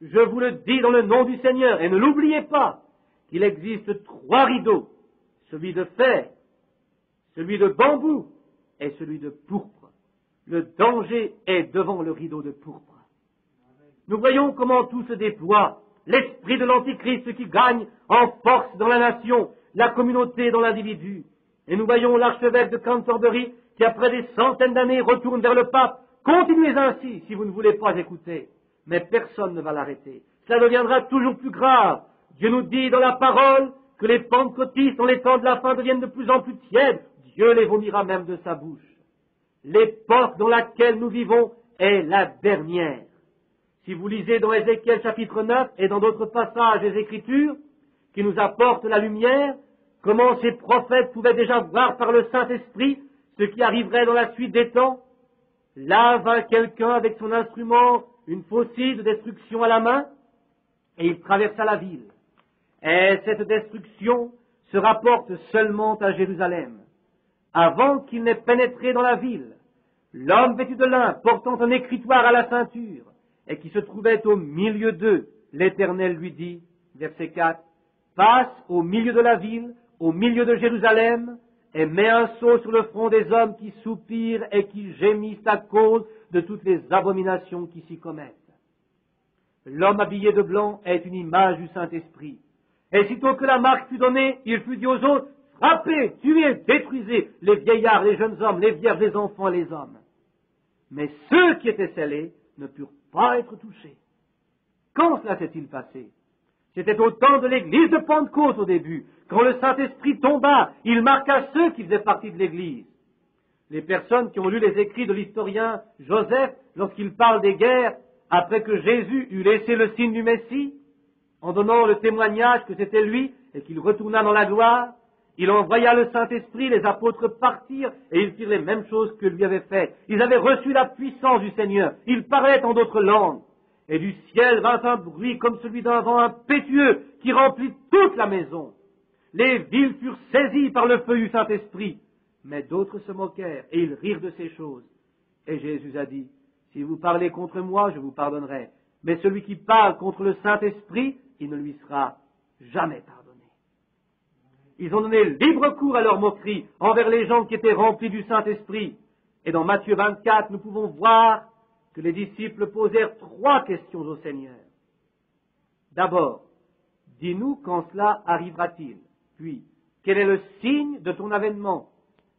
Je vous le dis dans le nom du Seigneur, et ne l'oubliez pas, qu'il existe 3 rideaux, celui de fer, celui de bambou et celui de pourpre. Le danger est devant le rideau de pourpre. Nous voyons comment tout se déploie, l'esprit de l'Antichrist qui gagne en force dans la nation, la communauté dans l'individu. Et nous voyons l'archevêque de Canterbury qui, après des centaines d'années, retourne vers le pape. Continuez ainsi si vous ne voulez pas écouter. Mais personne ne va l'arrêter. Cela deviendra toujours plus grave. Dieu nous dit dans la parole que les pentecôtistes, dans les temps de la fin, deviennent de plus en plus tièdes. Dieu les vomira même de sa bouche. l'époque dans laquelle nous vivons est la dernière. Si vous lisez dans Ézéchiel chapitre 9 et dans d'autres passages des Écritures qui nous apportent la lumière, comment ces prophètes pouvaient déjà voir par le Saint-Esprit ce qui arriverait dans la suite des temps. Là vint quelqu'un avec son instrument, une faucille de destruction à la main, et il traversa la ville. Et cette destruction se rapporte seulement à Jérusalem. Avant qu'il n'ait pénétré dans la ville, l'homme vêtu de lin, portant un écritoire à la ceinture, et qui se trouvait au milieu d'eux, l'Éternel lui dit, verset 4, « Passe au milieu de la ville, au milieu de Jérusalem, et mets un sceau sur le front des hommes qui soupirent et qui gémissent à cause de toutes les abominations qui s'y commettent. » L'homme habillé de blanc est une image du Saint-Esprit. Et sitôt que la marque fut donnée, il fut dit aux autres, « Frappez, tuez, détruisez les vieillards, les jeunes hommes, les vierges, les enfants, les hommes. » Mais ceux qui étaient scellés ne purent pas être touchés. Quand cela s'est-il passé? C'était au temps de l'église de Pentecôte au début. Quand le Saint-Esprit tomba, il marqua ceux qui faisaient partie de l'église. Les personnes qui ont lu les écrits de l'historien Joseph, lorsqu'il parle des guerres, après que Jésus eut laissé le signe du Messie, en donnant le témoignage que c'était lui et qu'il retourna dans la gloire, il envoya le Saint-Esprit, les apôtres partirent et ils firent les mêmes choses que lui avait faites. Ils avaient reçu la puissance du Seigneur, ils parlaient en d'autres langues. Et du ciel vint un bruit comme celui d'un vent impétueux qui remplit toute la maison. Les villes furent saisies par le feu du Saint-Esprit, mais d'autres se moquèrent et ils rirent de ces choses. Et Jésus a dit, « Si vous parlez contre moi, je vous pardonnerai. Mais celui qui parle contre le Saint-Esprit, il ne lui sera jamais pardonné. » Ils ont donné libre cours à leur moquerie envers les gens qui étaient remplis du Saint-Esprit. Et dans Matthieu 24, nous pouvons voir que les disciples posèrent 3 questions au Seigneur. D'abord, dis-nous quand cela arrivera-t-il? Puis, quel est le signe de ton avènement?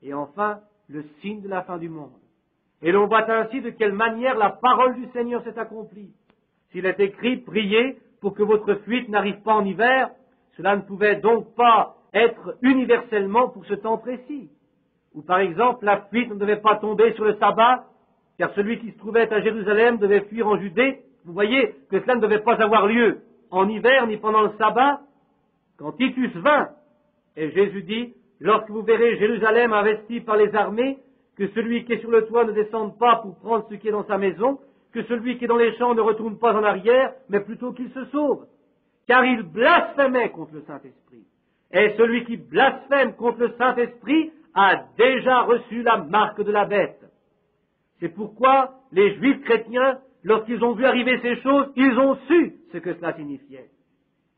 Et enfin, le signe de la fin du monde. Et l'on voit ainsi de quelle manière la parole du Seigneur s'est accomplie. S'il est écrit, priez pour que votre fuite n'arrive pas en hiver, cela ne pouvait donc pas être universellement pour ce temps précis. Ou par exemple, la fuite ne devait pas tomber sur le sabbat, car celui qui se trouvait à Jérusalem devait fuir en Judée. Vous voyez que cela ne devait pas avoir lieu en hiver ni pendant le sabbat. Quand Titus vint, et Jésus dit, lorsque vous verrez Jérusalem investie par les armées, que celui qui est sur le toit ne descende pas pour prendre ce qui est dans sa maison, que celui qui est dans les champs ne retourne pas en arrière, mais plutôt qu'il se sauve. Car il blasphémait contre le Saint-Esprit. Et celui qui blasphème contre le Saint-Esprit a déjà reçu la marque de la bête. C'est pourquoi les Juifs chrétiens, lorsqu'ils ont vu arriver ces choses, ils ont su ce que cela signifiait.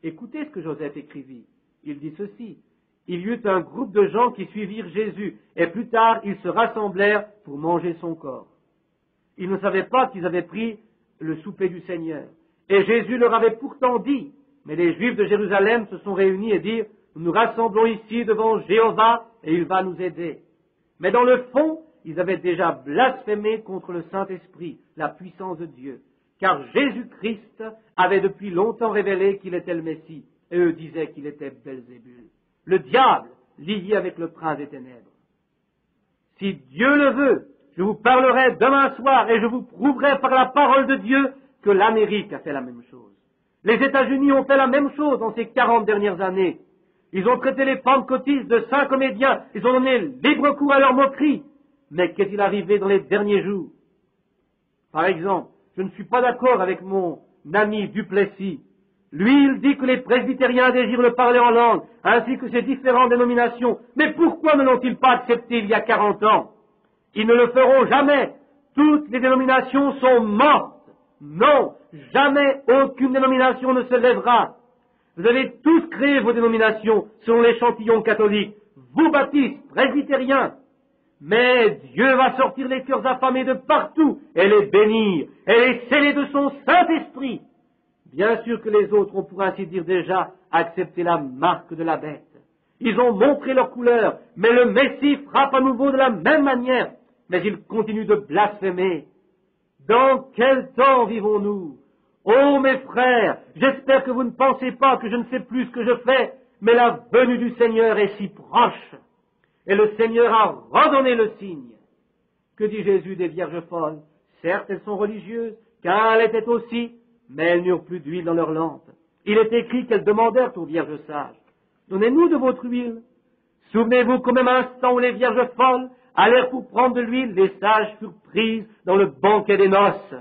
Écoutez ce que Joseph écrivit. Il dit ceci. Il y eut un groupe de gens qui suivirent Jésus, et plus tard ils se rassemblèrent pour manger son corps. Ils ne savaient pas qu'ils avaient pris le souper du Seigneur. Et Jésus leur avait pourtant dit, mais les Juifs de Jérusalem se sont réunis et dirent, nous nous rassemblons ici devant Jéhovah et il va nous aider. Mais dans le fond, ils avaient déjà blasphémé contre le Saint-Esprit, la puissance de Dieu, car Jésus-Christ avait depuis longtemps révélé qu'il était le Messie, et eux disaient qu'il était Belzébul, le diable lié avec le prince des ténèbres. Si Dieu le veut, je vous parlerai demain soir et je vous prouverai par la parole de Dieu que l'Amérique a fait la même chose. Les États-Unis ont fait la même chose dans ces 40 dernières années. Ils ont traité les pentecôtistes de saints comédiens, ils ont donné libre cours à leur moquerie. Mais qu'est-il arrivé dans les derniers jours? Par exemple, je ne suis pas d'accord avec mon ami Duplessis. Lui, il dit que les presbytériens désirent le parler en langue, ainsi que ces différentes dénominations. Mais pourquoi ne l'ont-ils pas accepté il y a 40 ans? Ils ne le feront jamais. Toutes les dénominations sont mortes. Non, jamais aucune dénomination ne se lèvera. Vous avez tous créé vos dénominations selon l'échantillon catholique, vous baptistes, presbytériens. Mais Dieu va sortir les cœurs affamés de partout et les bénir, et les sceller de son Saint-Esprit. Bien sûr que les autres ont pour ainsi dire déjà accepté la marque de la bête. Ils ont montré leur couleur, mais le Messie frappe à nouveau de la même manière, mais ils continuent de blasphémer. Dans quel temps vivons-nous? Oh mes frères, j'espère que vous ne pensez pas que je ne sais plus ce que je fais, mais la venue du Seigneur est si proche. Et le Seigneur a redonné le signe Que dit Jésus des vierges folles? Certes, elles sont religieuses, car elles étaient aussi, mais elles n'eurent plus d'huile dans leurs lampes. Il est écrit qu'elles demandèrent aux vierges sages, donnez-nous de votre huile. Souvenez-vous qu'au même instant où les vierges folles allèrent pour prendre de l'huile, les sages furent prises dans le banquet des noces.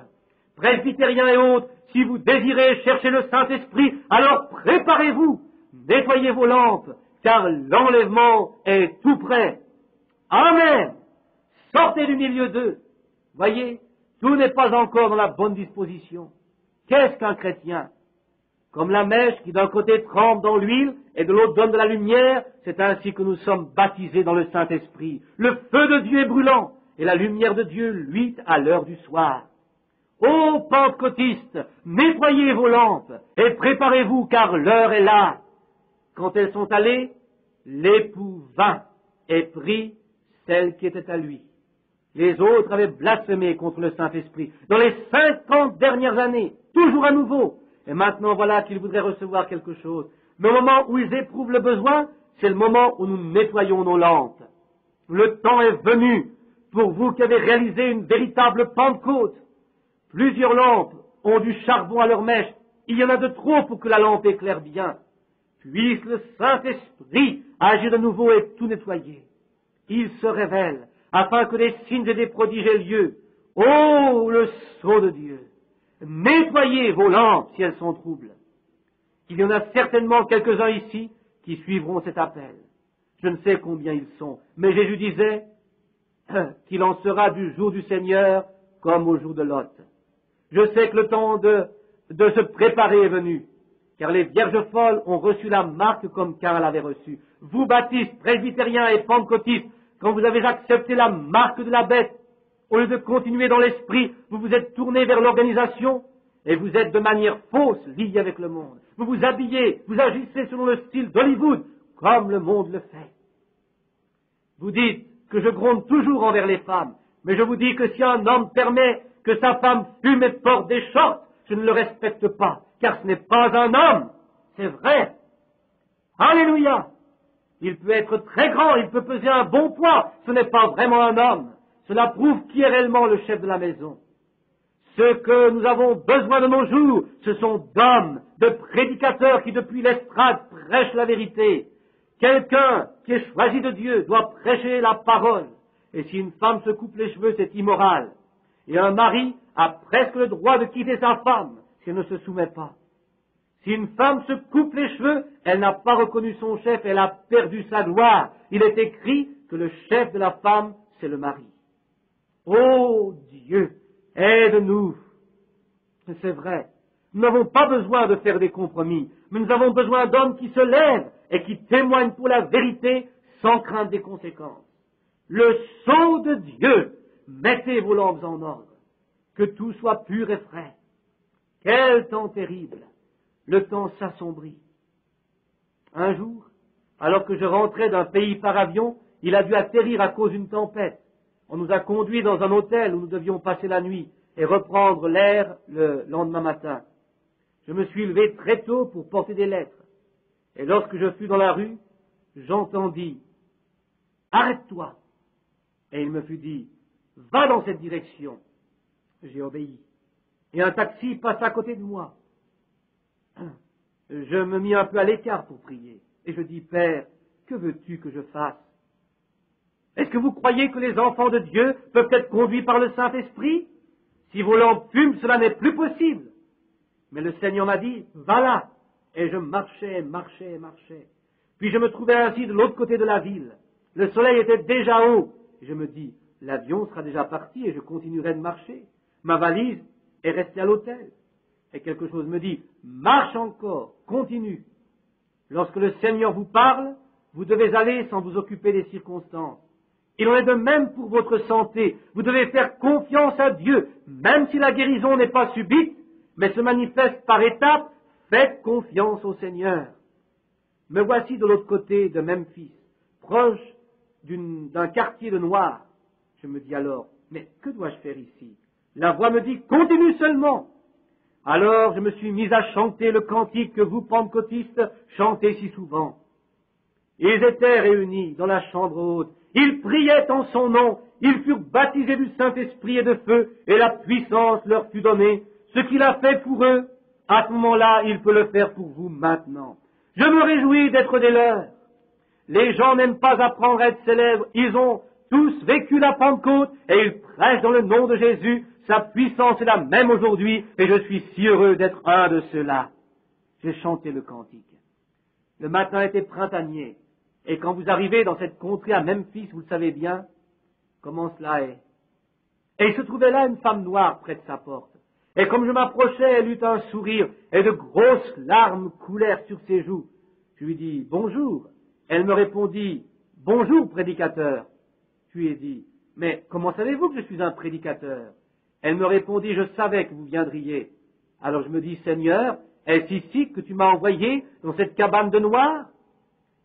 Presbytériens et autres, si vous désirez chercher le Saint-Esprit, alors préparez-vous, nettoyez vos lampes, car l'enlèvement est tout près. Amen. Sortez du milieu d'eux. Voyez, tout n'est pas encore dans la bonne disposition. Qu'est-ce qu'un chrétien? Comme la mèche qui d'un côté trempe dans l'huile et de l'autre donne de la lumière, c'est ainsi que nous sommes baptisés dans le Saint-Esprit. Le feu de Dieu est brûlant et la lumière de Dieu luit à l'heure du soir. Ô pentecôtistes, nettoyez vos lampes et préparez-vous car l'heure est là. Quand elles sont allées, l'époux vint et prit celle qui était à lui. Les autres avaient blasphémé contre le Saint-Esprit dans les 50 dernières années, toujours à nouveau. Et maintenant, voilà qu'ils voudraient recevoir quelque chose. Mais au moment où ils éprouvent le besoin, c'est le moment où nous nettoyons nos lampes. Le temps est venu pour vous qui avez réalisé une véritable Pentecôte. Plusieurs lampes ont du charbon à leur mèche. Il y en a de trop pour que la lampe éclaire bien. Puisse le Saint-Esprit agir de nouveau et tout nettoyer. Il se révèle afin que des signes et des prodiges aient lieu. Oh, le sceau de Dieu! Nettoyez vos lampes si elles sont troubles. Il y en a certainement quelques-uns ici qui suivront cet appel. Je ne sais combien ils sont, mais Jésus disait qu'il en sera du jour du Seigneur comme au jour de Lot. Je sais que le temps de se préparer est venu, car les vierges folles ont reçu la marque comme Caïn l'avait reçue. Vous, baptistes, presbytériens et pentecôtistes, quand vous avez accepté la marque de la bête, au lieu de continuer dans l'esprit, vous vous êtes tourné vers l'organisation et vous êtes de manière fausse lié avec le monde. Vous vous habillez, vous agissez selon le style d'Hollywood, comme le monde le fait. Vous dites que je gronde toujours envers les femmes, mais je vous dis que si un homme permet que sa femme fume et porte des shorts, je ne le respecte pas, car ce n'est pas un homme, c'est vrai. Alléluia! Il peut être très grand, il peut peser un bon poids, ce n'est pas vraiment un homme. Cela prouve qui est réellement le chef de la maison. Ce que nous avons besoin de nos jours, ce sont d'hommes, de prédicateurs qui depuis l'estrade prêchent la vérité. Quelqu'un qui est choisi de Dieu doit prêcher la parole. Et si une femme se coupe les cheveux, c'est immoral. Et un mari a presque le droit de quitter sa femme si elle ne se soumet pas. Si une femme se coupe les cheveux, elle n'a pas reconnu son chef, elle a perdu sa gloire. Il est écrit que le chef de la femme, c'est le mari. Oh Dieu, aide-nous. C'est vrai, nous n'avons pas besoin de faire des compromis, mais nous avons besoin d'hommes qui se lèvent et qui témoignent pour la vérité sans craindre des conséquences. Le sceau de Dieu, mettez vos lampes en ordre, que tout soit pur et frais. Quel temps terrible! Le temps s'assombrit. Un jour, alors que je rentrais d'un pays par avion, il a dû atterrir à cause d'une tempête. On nous a conduits dans un hôtel où nous devions passer la nuit et reprendre l'air le lendemain matin. Je me suis levé très tôt pour porter des lettres. Et lorsque je fus dans la rue, j'entendis « Arrête-toi !» Et il me fut dit « Va dans cette direction !» J'ai obéi. Et un taxi passa à côté de moi. Je me mis un peu à l'écart pour prier. Et je dis, Père, que veux-tu que je fasse? Est-ce que vous croyez que les enfants de Dieu peuvent être conduits par le Saint-Esprit? Si vos lampes fument, cela n'est plus possible. Mais le Seigneur m'a dit, va là. Et je marchais. Puis je me trouvais ainsi de l'autre côté de la ville. Le soleil était déjà haut. Et je me dis, l'avion sera déjà parti et je continuerai de marcher. Ma valise est restée à l'hôtel. Et quelque chose me dit, marche encore, continue. Lorsque le Seigneur vous parle, vous devez aller sans vous occuper des circonstances. Il en est de même pour votre santé. Vous devez faire confiance à Dieu, même si la guérison n'est pas subite, mais se manifeste par étapes, faites confiance au Seigneur. Me voici de l'autre côté de Memphis, proche d'un quartier de Noirs. Je me dis alors, mais que dois-je faire ici? La voix me dit, continue seulement. Alors je me suis mis à chanter le cantique que vous, pentecôtistes, chantez si souvent. Ils étaient réunis dans la chambre haute. Ils priaient en son nom. Ils furent baptisés du Saint-Esprit et de feu, et la puissance leur fut donnée. Ce qu'il a fait pour eux, à ce moment-là, il peut le faire pour vous maintenant. Je me réjouis d'être des leurs. Les gens n'aiment pas apprendre à être célèbres. Ils ont tous vécu la Pentecôte et ils prêchent dans le nom de Jésus. Sa puissance est la même aujourd'hui et je suis si heureux d'être un de ceux-là. J'ai chanté le cantique. Le matin était printanier et quand vous arrivez dans cette contrée à Memphis, vous le savez bien comment cela est. Et il se trouvait là une femme noire près de sa porte. Et comme je m'approchais, elle eut un sourire et de grosses larmes coulèrent sur ses joues. Je lui dis « Bonjour ». Elle me répondit « Bonjour, prédicateur ». Je lui ai dit « Mais comment savez-vous que je suis un prédicateur ?» Elle me répondit « Je savais que vous viendriez ». Alors je me dis « Seigneur, est-ce ici que tu m'as envoyé dans cette cabane de noir ?»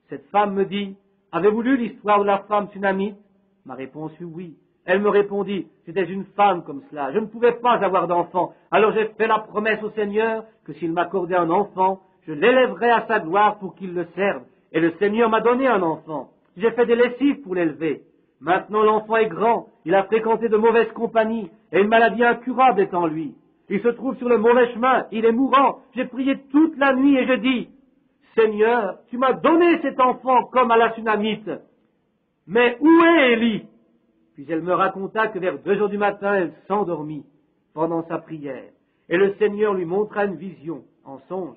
Cette femme me dit « Avez-vous lu l'histoire de la femme sunamite ?» Ma réponse fut « Oui ». Elle me répondit « C'était une femme comme cela, je ne pouvais pas avoir d'enfant. Alors j'ai fait la promesse au Seigneur que s'il m'accordait un enfant, je l'élèverais à sa gloire pour qu'il le serve. Et le Seigneur m'a donné un enfant. J'ai fait des lessives pour l'élever. Maintenant l'enfant est grand, il a fréquenté de mauvaises compagnies, et une maladie incurable est en lui. Il se trouve sur le mauvais chemin, il est mourant. J'ai prié toute la nuit et je dis, Seigneur, tu m'as donné cet enfant comme à la Sunamite. Mais où est Élie? Puis elle me raconta que vers 2 heures du matin, elle s'endormit pendant sa prière. Et le Seigneur lui montra une vision, en songe.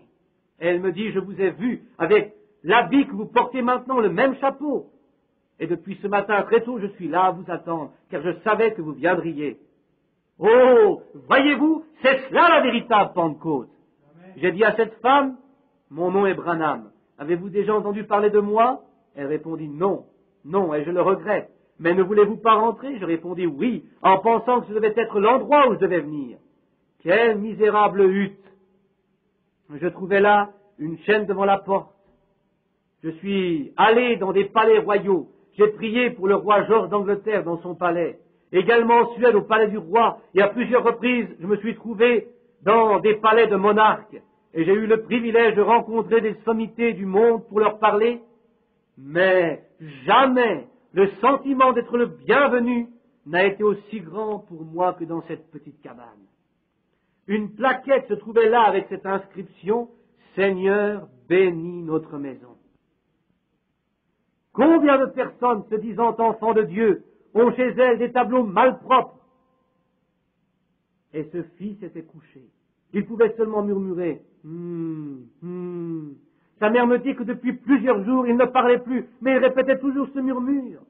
Et elle me dit, je vous ai vu avec l'habit que vous portez maintenant, le même chapeau. Et depuis ce matin, très tôt, je suis là à vous attendre, car je savais que vous viendriez. Oh, voyez-vous, c'est cela la véritable Pentecôte. J'ai dit à cette femme, mon nom est Branham. Avez-vous déjà entendu parler de moi? Elle répondit non, non, et je le regrette. Mais ne voulez-vous pas rentrer? Je répondis oui, en pensant que ce devait être l'endroit où je devais venir. Quelle misérable hutte! Je trouvais là une chaîne devant la porte. Je suis allé dans des palais royaux. J'ai prié pour le roi Georges d'Angleterre dans son palais. Également en Suède au palais du roi. Et à plusieurs reprises, je me suis trouvé dans des palais de monarques. Et j'ai eu le privilège de rencontrer des sommités du monde pour leur parler. Mais jamais le sentiment d'être le bienvenu n'a été aussi grand pour moi que dans cette petite cabane. Une plaquette se trouvait là avec cette inscription « Seigneur, bénis notre maison ». Combien de personnes se disant enfants de Dieu ont chez elles des tableaux malpropres? Et ce fils était couché. Il pouvait seulement murmurer « Sa mère me dit que depuis plusieurs jours, il ne parlait plus, mais il répétait toujours ce murmure.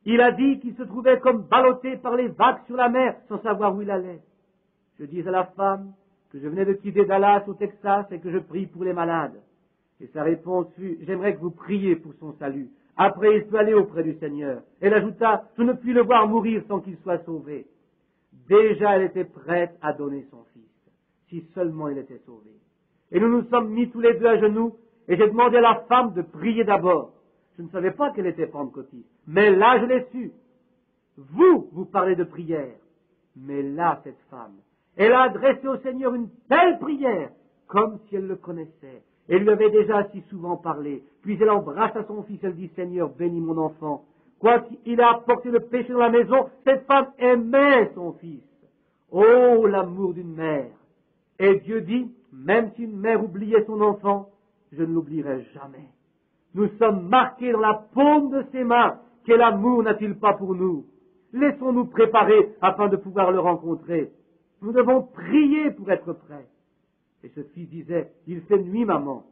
Il a dit qu'il se trouvait comme ballotté par les vagues sur la mer, sans savoir où il allait. Je dis à la femme que je venais de quitter Dallas au Texas et que je prie pour les malades. Et sa réponse fut, j'aimerais que vous priez pour son salut. Après, il peut aller auprès du Seigneur. Elle ajouta, je ne puis le voir mourir sans qu'il soit sauvé. Déjà, elle était prête à donner son fils, si seulement il était sauvé. Et nous nous sommes mis tous les deux à genoux, et j'ai demandé à la femme de prier d'abord. Je ne savais pas qu'elle était pentecôtiste, mais là, je l'ai su. Vous parlez de prière, mais là, cette femme, elle a adressé au Seigneur une telle prière, comme si elle le connaissait. Elle lui avait déjà si souvent parlé. Puis elle embrassa son fils, elle dit, Seigneur, bénis mon enfant. Quoiqu'il a apporté le péché dans la maison, cette femme aimait son fils. Oh, l'amour d'une mère. Et Dieu dit, même si une mère oubliait son enfant, je ne l'oublierai jamais. Nous sommes marqués dans la paume de ses mains. Quel amour n'a-t-il pas pour nous? Laissons-nous préparer afin de pouvoir le rencontrer. Nous devons prier pour être prêts. Et ce fils disait, il fait nuit, maman.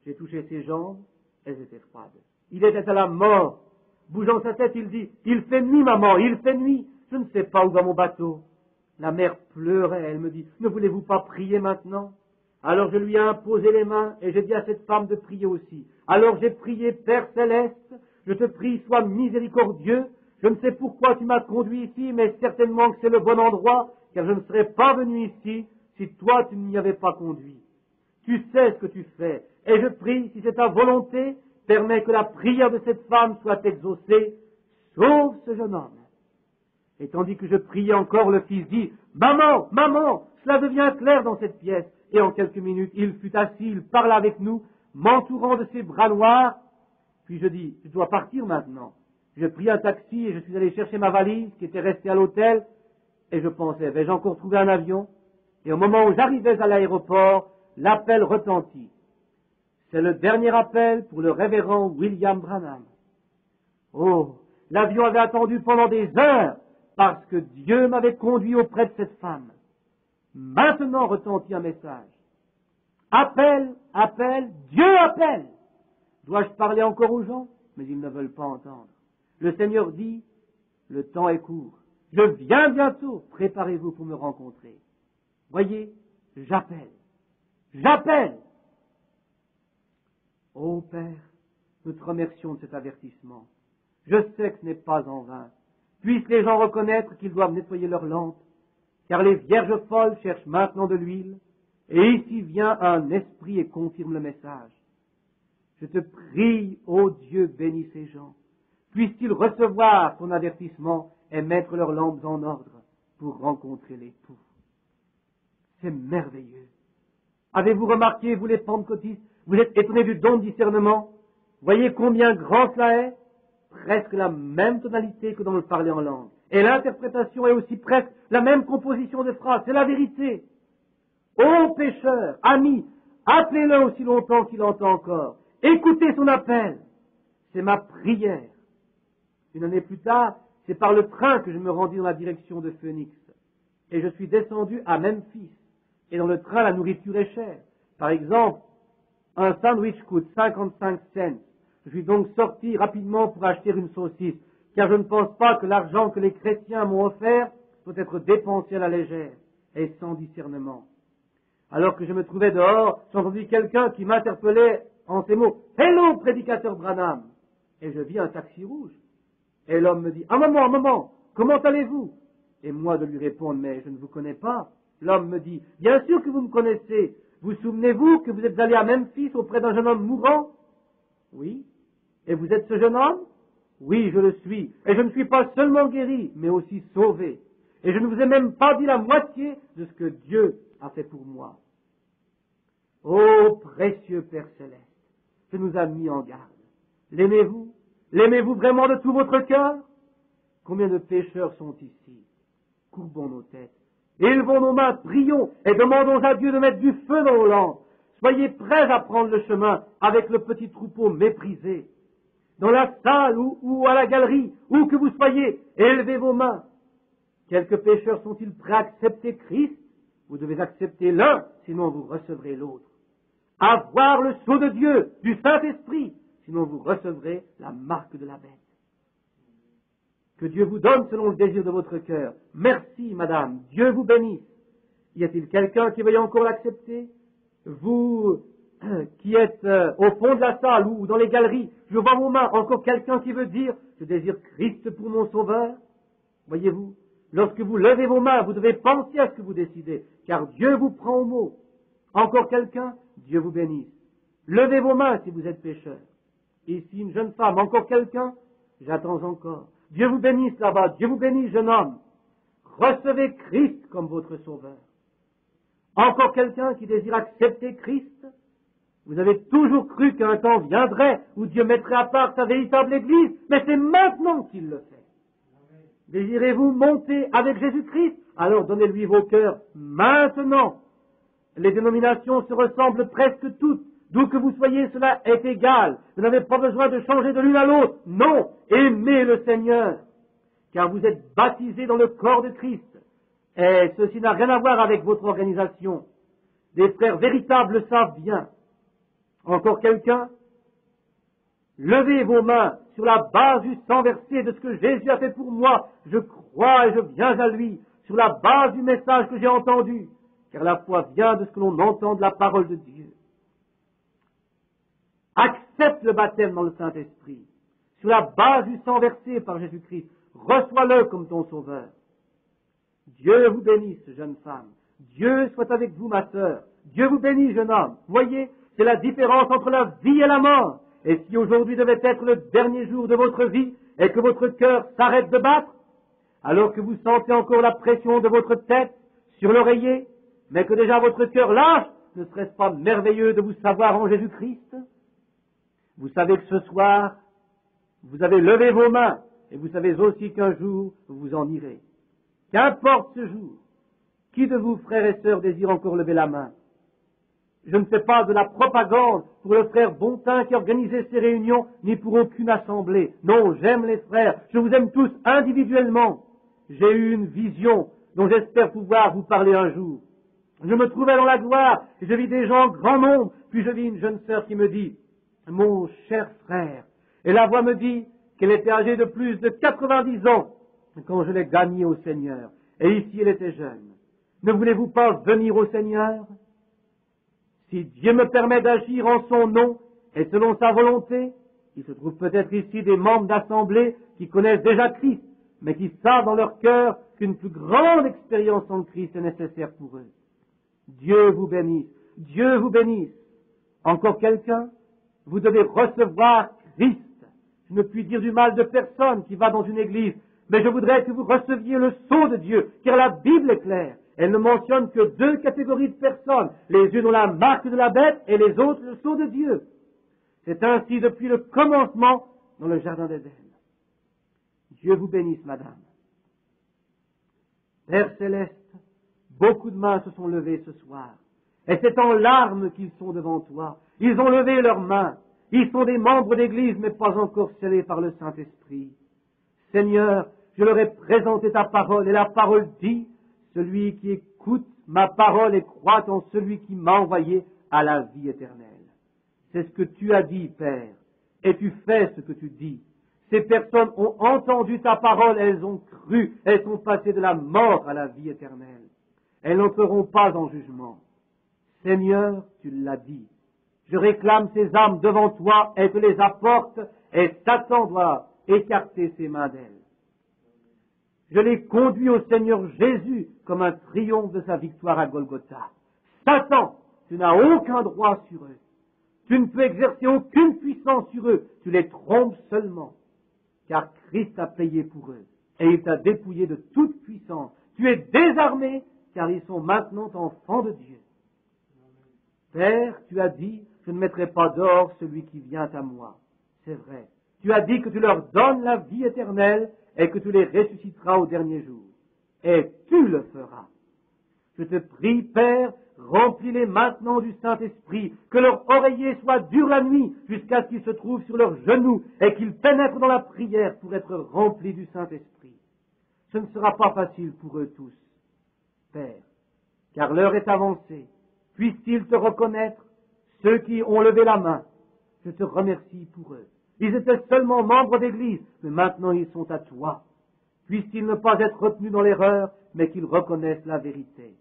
J'ai touché ses jambes, elles étaient froides. Il était à la mort. Bougeant sa tête, il dit, il fait nuit, maman, il fait nuit. Je ne sais pas où va mon bateau. La mère pleurait, elle me dit, ne voulez-vous pas prier maintenant? Alors je lui ai imposé les mains et j'ai dit à cette femme de prier aussi. Alors j'ai prié, Père Céleste, je te prie, sois miséricordieux. Je ne sais pourquoi tu m'as conduit ici, mais certainement que c'est le bon endroit, car je ne serais pas venu ici si toi tu ne m'y avais pas conduit. Tu sais ce que tu fais, et je prie, si c'est ta volonté, permets que la prière de cette femme soit exaucée, sauve ce jeune homme. Et tandis que je priais encore, le fils dit, maman, maman, cela devient clair dans cette pièce. Et en quelques minutes, il fut assis, il parla avec nous, m'entourant de ses bras noirs. Puis je dis, je dois partir maintenant. Je pris un taxi et je suis allé chercher ma valise qui était restée à l'hôtel et je pensais, vais-je encore trouver un avion? Et au moment où j'arrivais à l'aéroport, l'appel retentit. C'est le dernier appel pour le révérend William Branham. Oh, l'avion avait attendu pendant des heures parce que Dieu m'avait conduit auprès de cette femme. Maintenant retentit un message. Appel, appel, Dieu appelle. Dois-je parler encore aux gens? Mais ils ne veulent pas entendre. Le Seigneur dit, le temps est court. Je viens bientôt, préparez-vous pour me rencontrer. Voyez, j'appelle. J'appelle. Ô Père, nous te remercions de cet avertissement. Je sais que ce n'est pas en vain. Puissent les gens reconnaître qu'ils doivent nettoyer leurs lampes, car les vierges folles cherchent maintenant de l'huile, et ici vient un esprit et confirme le message. Je te prie, ô Dieu, bénis ces gens. Puissent-ils recevoir ton avertissement et mettre leurs lampes en ordre pour rencontrer l'époux. C'est merveilleux. Avez-vous remarqué, vous les pentecôtistes, vous êtes étonnés du don de discernement? Voyez combien grand cela est? Presque la même tonalité que dans le parler en langue. Et l'interprétation est aussi presque la même composition de phrases. C'est la vérité. Ô pécheur, ami, appelez-le aussi longtemps qu'il entend encore. Écoutez son appel. C'est ma prière. Une année plus tard, c'est par le train que je me rendis dans la direction de Phoenix. Et je suis descendu à Memphis. Et dans le train, la nourriture est chère. Par exemple, un sandwich coûte 55 cents. Je suis donc sorti rapidement pour acheter une saucisse, car je ne pense pas que l'argent que les chrétiens m'ont offert doit être dépensé à la légère et sans discernement. Alors que je me trouvais dehors, j'ai entendu quelqu'un qui m'interpellait en ces mots, « Hello, prédicateur Branham !» Et je vis un taxi rouge. Et l'homme me dit, « Un moment, comment allez-vous ?» Et moi de lui répondre, « Mais je ne vous connais pas. » L'homme me dit, « Bien sûr que vous me connaissez. Vous souvenez-vous que vous êtes allé à Memphis auprès d'un jeune homme mourant ?»« Oui. » « Et vous êtes ce jeune homme ?»« Oui, je le suis. Et je ne suis pas seulement guéri, mais aussi sauvé. Et je ne vous ai même pas dit la moitié de ce que Dieu a fait pour moi. » Ô précieux Père Céleste, tu nous as mis en garde. L'aimez-vous? L'aimez-vous vraiment de tout votre cœur? Combien de pécheurs sont ici? Courbons nos têtes, élevons nos mains, prions et demandons à Dieu de mettre du feu dans nos lampes. Soyez prêts à prendre le chemin avec le petit troupeau méprisé. Dans la salle ou à la galerie, où que vous soyez, élevez vos mains. Quelques pécheurs sont-ils prêts à accepter Christ? Vous devez accepter l'un, sinon vous recevrez l'autre. Avoir le sceau de Dieu, du Saint-Esprit, sinon vous recevrez la marque de la bête. Que Dieu vous donne selon le désir de votre cœur. Merci, madame. Dieu vous bénisse. Y a-t-il quelqu'un qui veuille encore l'accepter? Vous qui êtes au fond de la salle ou dans les galeries, je vois vos mains. Encore quelqu'un qui veut dire, je désire Christ pour mon sauveur? Voyez-vous, lorsque vous levez vos mains, vous devez penser à ce que vous décidez, car Dieu vous prend au mot. Encore quelqu'un? Dieu vous bénisse. Levez vos mains si vous êtes pécheur. Ici, une jeune femme. Encore quelqu'un? J'attends encore. Dieu vous bénisse là-bas. Dieu vous bénisse, jeune homme. Recevez Christ comme votre sauveur. Encore quelqu'un qui désire accepter Christ? Vous avez toujours cru qu'un temps viendrait où Dieu mettrait à part sa véritable Église, mais c'est maintenant qu'il le fait. Désirez-vous monter avec Jésus-Christ? Alors donnez-lui vos cœurs maintenant. Les dénominations se ressemblent presque toutes. D'où que vous soyez, cela est égal. Vous n'avez pas besoin de changer de l'une à l'autre. Non, aimez le Seigneur, car vous êtes baptisés dans le corps de Christ. Et ceci n'a rien à voir avec votre organisation. Des frères véritables le savent bien. Encore quelqu'un? Levez vos mains sur la base du sang versé de ce que Jésus a fait pour moi. Je crois et je viens à lui sur la base du message que j'ai entendu, car la foi vient de ce que l'on entend de la parole de Dieu. Accepte le baptême dans le Saint-Esprit, sur la base du sang versé par Jésus-Christ. Reçois-le comme ton sauveur. Dieu vous bénisse, jeune femme. Dieu soit avec vous, ma sœur. Dieu vous bénisse, jeune homme. Voyez, c'est la différence entre la vie et la mort. Et si aujourd'hui devait être le dernier jour de votre vie et que votre cœur s'arrête de battre, alors que vous sentez encore la pression de votre tête sur l'oreiller, mais que déjà votre cœur lâche, ne serait-ce pas merveilleux de vous savoir en Jésus-Christ? Vous savez que ce soir, Vous avez levé vos mains, et vous savez aussi qu'un jour, vous en irez. Qu'importe ce jour, qui de vous, frères et sœurs, désire encore lever la main? Je ne fais pas de la propagande pour le frère Bontin qui organisait ces réunions, ni pour aucune assemblée. Non, j'aime les frères, je vous aime tous individuellement. J'ai eu une vision dont j'espère pouvoir vous parler un jour. Je me trouvais dans la gloire, et je vis des gens en grand nombre, puis je vis une jeune sœur qui me dit, « Mon cher frère », et la voix me dit qu'elle était âgée de plus de 90 ans quand je l'ai gagnée au Seigneur, et ici elle était jeune. Ne voulez-vous pas venir au Seigneur? Si Dieu me permet d'agir en son nom et selon sa volonté, il se trouve peut-être ici des membres d'assemblée qui connaissent déjà Christ, mais qui savent dans leur cœur qu'une plus grande expérience en Christ est nécessaire pour eux. Dieu vous bénisse, Dieu vous bénisse. Encore quelqu'un? Vous devez recevoir Christ. Je ne puis dire du mal de personne qui va dans une église, mais je voudrais que vous receviez le sceau de Dieu, car la Bible est claire. Elle ne mentionne que deux catégories de personnes. Les unes ont la marque de la bête et les autres le sceau de Dieu. C'est ainsi depuis le commencement dans le jardin d'Éden. Dieu vous bénisse, madame. Père céleste, beaucoup de mains se sont levées ce soir. Et c'est en larmes qu'ils sont devant toi. Ils ont levé leurs mains. Ils sont des membres d'Église, mais pas encore scellés par le Saint-Esprit. Seigneur, je leur ai présenté ta parole, et la parole dit, celui qui écoute ma parole et croit en celui qui m'a envoyé a la vie éternelle. C'est ce que tu as dit, Père, et tu fais ce que tu dis. Ces personnes ont entendu ta parole, elles ont cru, elles sont passées de la mort à la vie éternelle. Elles n'entreront pas en jugement. Seigneur, tu l'as dit. Je réclame ces âmes devant toi et te les apporte, et Satan doit écarter ses mains d'elles. Je les conduis au Seigneur Jésus comme un triomphe de sa victoire à Golgotha. Satan, tu n'as aucun droit sur eux. Tu ne peux exercer aucune puissance sur eux. Tu les trompes seulement. Car Christ a payé pour eux. Et il t'a dépouillé de toute puissance. Tu es désarmé, car ils sont maintenant enfants de Dieu. Père, tu as dit, je ne mettrai pas dehors celui qui vient à moi. C'est vrai. Tu as dit que tu leur donnes la vie éternelle et que tu les ressusciteras au dernier jour. Et tu le feras. Je te prie, Père, remplis-les maintenant du Saint-Esprit, que leur oreiller soit dur la nuit jusqu'à ce qu'ils se trouvent sur leurs genoux et qu'ils pénètrent dans la prière pour être remplis du Saint-Esprit. Ce ne sera pas facile pour eux tous, Père, car l'heure est avancée. Puissent-ils te reconnaître, ceux qui ont levé la main? Je te remercie pour eux. Ils étaient seulement membres d'Église, mais maintenant ils sont à toi. Puissent-ils ne pas être retenus dans l'erreur, mais qu'ils reconnaissent la vérité.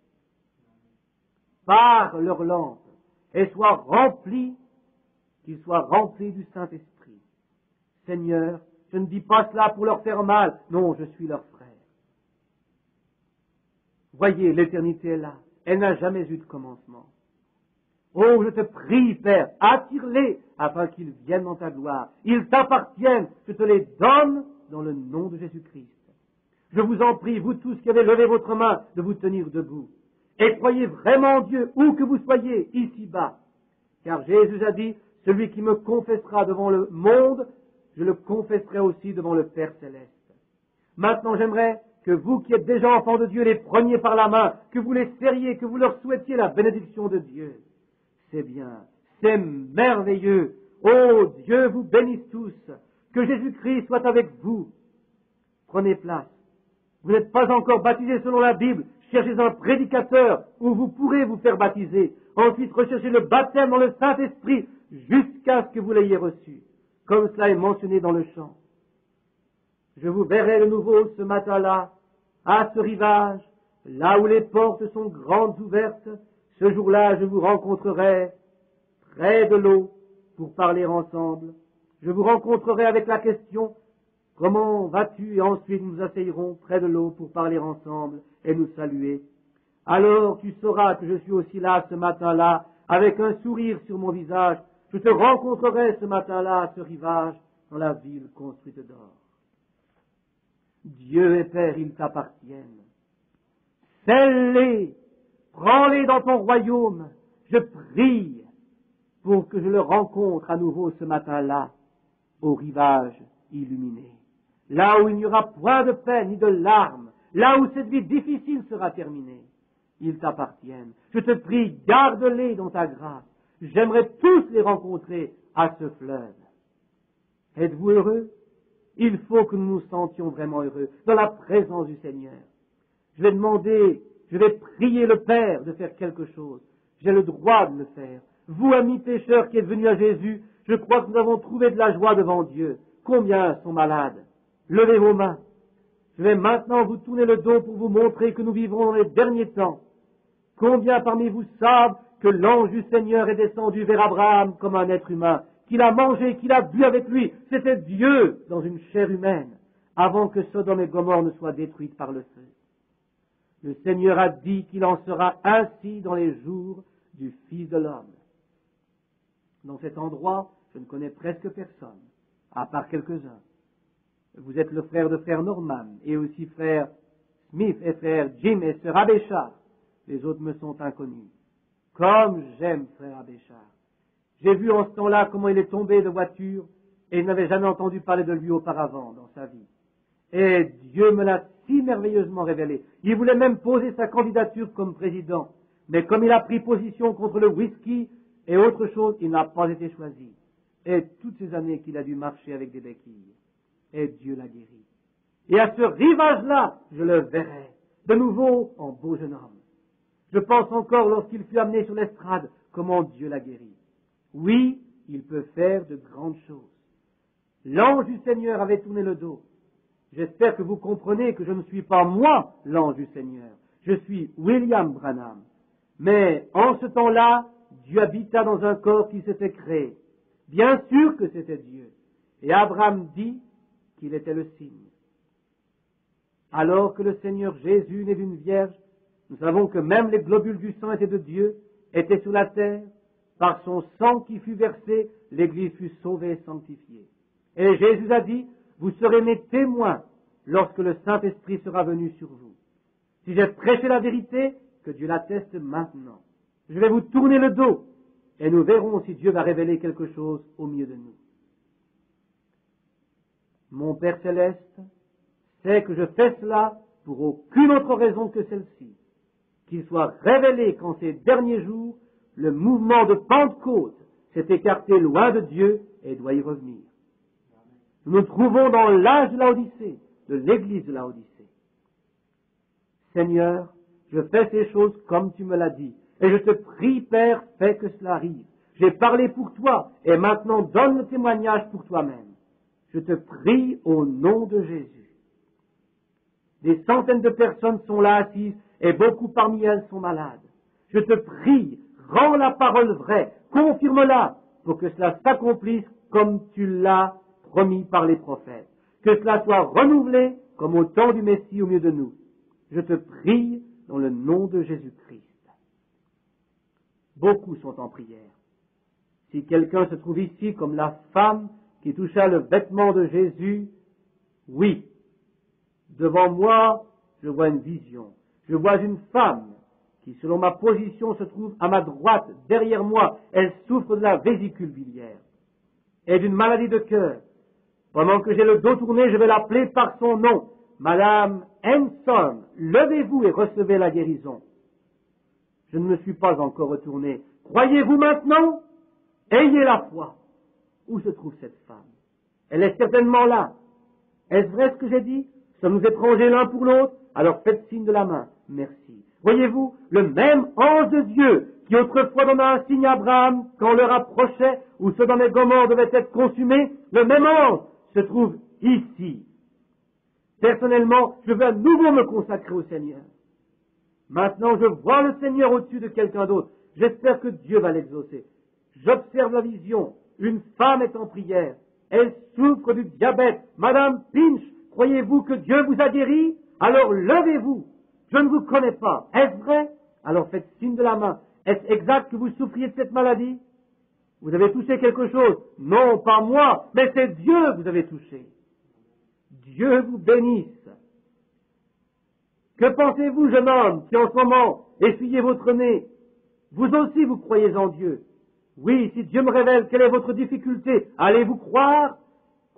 Par leur lampe, et soient remplis, qu'ils soient remplis du Saint-Esprit. Seigneur, je ne dis pas cela pour leur faire mal, non, je suis leur frère. Voyez, l'éternité est là, elle n'a jamais eu de commencement. Oh, je te prie, Père, attire-les afin qu'ils viennent dans ta gloire. Ils t'appartiennent, je te les donne dans le nom de Jésus-Christ. Je vous en prie, vous tous qui avez levé votre main, de vous tenir debout. Et croyez vraiment en Dieu, où que vous soyez, ici-bas. Car Jésus a dit, celui qui me confessera devant le monde, je le confesserai aussi devant le Père céleste. Maintenant, j'aimerais que vous qui êtes déjà enfants de Dieu, les preniez par la main, que vous les serriez, que vous leur souhaitiez la bénédiction de Dieu. C'est bien, c'est merveilleux. Oh, Dieu vous bénisse tous. Que Jésus-Christ soit avec vous. Prenez place. Vous n'êtes pas encore baptisés selon la Bible. Cherchez un prédicateur où vous pourrez vous faire baptiser. Ensuite, recherchez le baptême dans le Saint-Esprit jusqu'à ce que vous l'ayez reçu, comme cela est mentionné dans le chant. Je vous verrai de nouveau ce matin-là, à ce rivage, là où les portes sont grandes ouvertes. Ce jour-là, je vous rencontrerai près de l'eau pour parler ensemble. Je vous rencontrerai avec la question « Comment vas-tu ?» et ensuite nous asseyerons près de l'eau pour parler ensemble et nous saluer. Alors tu sauras que je suis aussi là ce matin-là, avec un sourire sur mon visage. Je te rencontrerai ce matin-là à ce rivage, dans la ville construite d'or. Dieu et Père, ils t'appartiennent. Scelle-les, prends-les dans ton royaume. Je prie pour que je le rencontre à nouveau ce matin-là, au rivage illuminée. Là où il n'y aura point de peine ni de larmes, là où cette vie difficile sera terminée, ils t'appartiennent. Je te prie, garde-les dans ta grâce. J'aimerais tous les rencontrer à ce fleuve. Êtes-vous heureux? Il faut que nous nous sentions vraiment heureux dans la présence du Seigneur. Je vais prier le Père de faire quelque chose. J'ai le droit de le faire. Vous, amis pécheurs qui êtes venus à Jésus, je crois que nous avons trouvé de la joie devant Dieu. Combien sont malades? Levez vos mains. Je vais maintenant vous tourner le dos pour vous montrer que nous vivons dans les derniers temps. Combien parmi vous savent que l'ange du Seigneur est descendu vers Abraham comme un être humain, qu'il a mangé, qu'il a bu avec lui? C'était Dieu dans une chair humaine, avant que Sodome et Gomorrhe ne soient détruites par le feu. Le Seigneur a dit qu'il en sera ainsi dans les jours du Fils de l'homme. Dans cet endroit, je ne connais presque personne, à part quelques-uns. Vous êtes le frère de frère Norman, et aussi frère Smith et frère Jim et sœur Abéchard. Les autres me sont inconnus. Comme j'aime frère Abéchard. J'ai vu en ce temps-là comment il est tombé de voiture, et je n'avais jamais entendu parler de lui auparavant dans sa vie. Et Dieu me l'a si merveilleusement révélé. Il voulait même poser sa candidature comme président. Mais comme il a pris position contre le whisky et autre chose, il n'a pas été choisi. Et toutes ces années qu'il a dû marcher avec des béquilles. Et Dieu l'a guéri. Et à ce rivage-là, je le verrai, de nouveau en beau jeune homme. Je pense encore, lorsqu'il fut amené sur l'estrade, comment Dieu l'a guéri. Oui, il peut faire de grandes choses. L'ange du Seigneur avait tourné le dos. J'espère que vous comprenez que je ne suis pas moi l'ange du Seigneur. Je suis William Branham. Mais en ce temps-là, Dieu habita dans un corps qui s'était créé. Bien sûr que c'était Dieu. Et Abraham dit qu'il était le signe. Alors que le Seigneur Jésus naît d'une vierge, nous savons que même les globules du sang étaient de Dieu, étaient sur la terre. Par son sang qui fut versé, l'Église fut sauvée et sanctifiée. Et Jésus a dit, vous serez mes témoins lorsque le Saint-Esprit sera venu sur vous. Si j'ai prêché la vérité, que Dieu l'atteste maintenant. Je vais vous tourner le dos et nous verrons si Dieu va révéler quelque chose au milieu de nous. Mon Père céleste sait que je fais cela pour aucune autre raison que celle-ci, qu'il soit révélé qu'en ces derniers jours, le mouvement de Pentecôte s'est écarté loin de Dieu et doit y revenir. Nous nous trouvons dans l'âge de Laodicée, de l'église de Laodicée. Seigneur, je fais ces choses comme tu me l'as dit, et je te prie, Père, fais que cela arrive. J'ai parlé pour toi, et maintenant donne le témoignage pour toi-même. Je te prie au nom de Jésus. Des centaines de personnes sont là assises, et beaucoup parmi elles sont malades. Je te prie, rends la parole vraie, confirme-la, pour que cela s'accomplisse comme tu l'as promis par les prophètes. Que cela soit renouvelé comme au temps du Messie au milieu de nous. Je te prie dans le nom de Jésus-Christ. Beaucoup sont en prière. Si quelqu'un se trouve ici comme la femme qui toucha le vêtement de Jésus, oui, devant moi, je vois une vision. Je vois une femme qui, selon ma position, se trouve à ma droite, derrière moi. Elle souffre de la vésicule biliaire et d'une maladie de cœur. Pendant que j'ai le dos tourné, je vais l'appeler par son nom. Madame Henson, levez-vous et recevez la guérison. Je ne me suis pas encore retourné. Croyez-vous maintenant? Ayez la foi. Où se trouve cette femme? Elle est certainement là. Est-ce vrai ce que j'ai dit? Sommes-nous étrangers l'un pour l'autre? Alors faites signe de la main. Merci. Voyez-vous, le même ange de Dieu qui autrefois donna un signe à Abraham quand l'heure approchait où Sodome et Gomorrhe devaient être consumés, le même ange se trouve ici. Personnellement, je veux à nouveau me consacrer au Seigneur. Maintenant, je vois le Seigneur au-dessus de quelqu'un d'autre. J'espère que Dieu va l'exaucer. J'observe la vision. Une femme est en prière. Elle souffre du diabète. Madame Pinch, croyez-vous que Dieu vous a guéri? Alors levez-vous. Je ne vous connais pas. Est-ce vrai? Alors faites signe de la main. Est-ce exact que vous souffriez de cette maladie? Vous avez touché quelque chose? Non, pas moi, mais c'est Dieu que vous avez touché. Dieu vous bénisse. Que pensez-vous, jeune homme, qui en ce moment essuyez votre nez? Vous aussi, vous croyez en Dieu. Oui, si Dieu me révèle quelle est votre difficulté, allez-vous croire?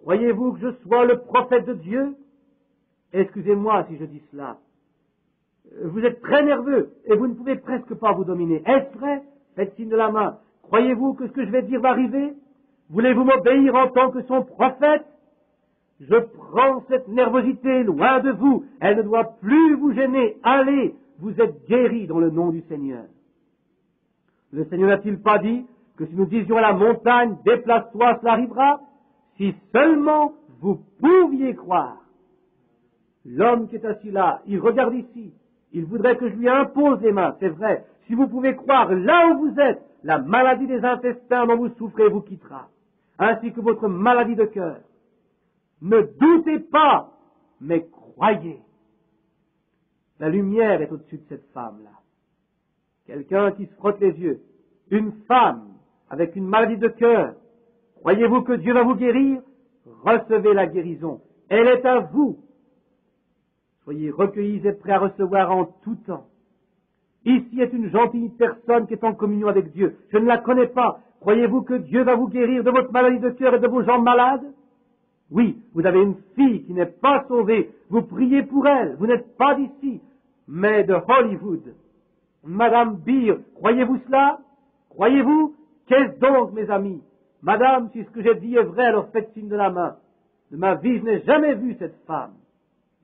Croyez-vous que je sois le prophète de Dieu? Excusez-moi si je dis cela. Vous êtes très nerveux et vous ne pouvez presque pas vous dominer. Est-ce vrai? Faites signe de la main. Croyez-vous que ce que je vais dire va arriver? Voulez-vous m'obéir en tant que son prophète? Je prends cette nervosité loin de vous. Elle ne doit plus vous gêner. Allez, vous êtes guéris dans le nom du Seigneur. Le Seigneur n'a-t-il pas dit que si nous disions à la montagne, déplace-toi, cela arrivera? Si seulement vous pouviez croire. L'homme qui est assis là, il regarde ici. Il voudrait que je lui impose les mains, c'est vrai. Si vous pouvez croire là où vous êtes, la maladie des intestins dont vous souffrez vous quittera, ainsi que votre maladie de cœur. Ne doutez pas, mais croyez. La lumière est au-dessus de cette femme-là. Quelqu'un qui se frotte les yeux, une femme avec une maladie de cœur. Croyez-vous que Dieu va vous guérir? Recevez la guérison. Elle est à vous. Soyez recueillis et prêts à recevoir en tout temps. Ici est une gentille personne qui est en communion avec Dieu. Je ne la connais pas. Croyez-vous que Dieu va vous guérir de votre maladie de cœur et de vos jambes malades? Oui, vous avez une fille qui n'est pas sauvée. Vous priez pour elle. Vous n'êtes pas d'ici, mais de Hollywood. Madame Beer, croyez-vous cela? Croyez-vous? Qu'est-ce donc, mes amis? Madame, si ce que j'ai dit est vrai, alors faites signe de la main. De ma vie, je n'ai jamais vu cette femme.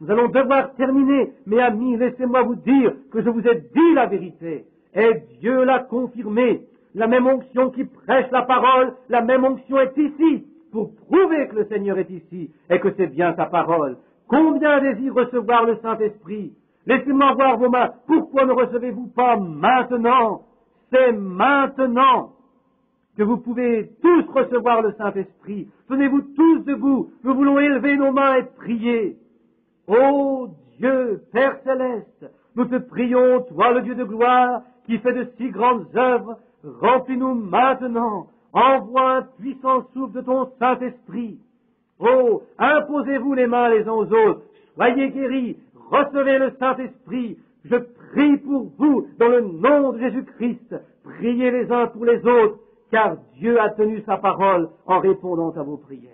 Nous allons devoir terminer, mes amis, laissez-moi vous dire que je vous ai dit la vérité. Et Dieu l'a confirmé. La même onction qui prêche la parole, la même onction est ici, pour prouver que le Seigneur est ici, et que c'est bien sa parole. Combien désire recevoir le Saint-Esprit? Laissez-moi voir vos mains. Pourquoi ne recevez-vous pas maintenant? C'est maintenant que vous pouvez tous recevoir le Saint-Esprit. Tenez-vous tous debout. Nous voulons élever nos mains et prier. Ô Dieu, Père céleste, nous te prions, toi le Dieu de gloire, qui fait de si grandes œuvres, remplis-nous maintenant, envoie un puissant souffle de ton Saint-Esprit. Oh, imposez-vous les mains les uns aux autres, soyez guéris, recevez le Saint-Esprit. Je prie pour vous, dans le nom de Jésus-Christ, priez les uns pour les autres, car Dieu a tenu sa parole en répondant à vos prières.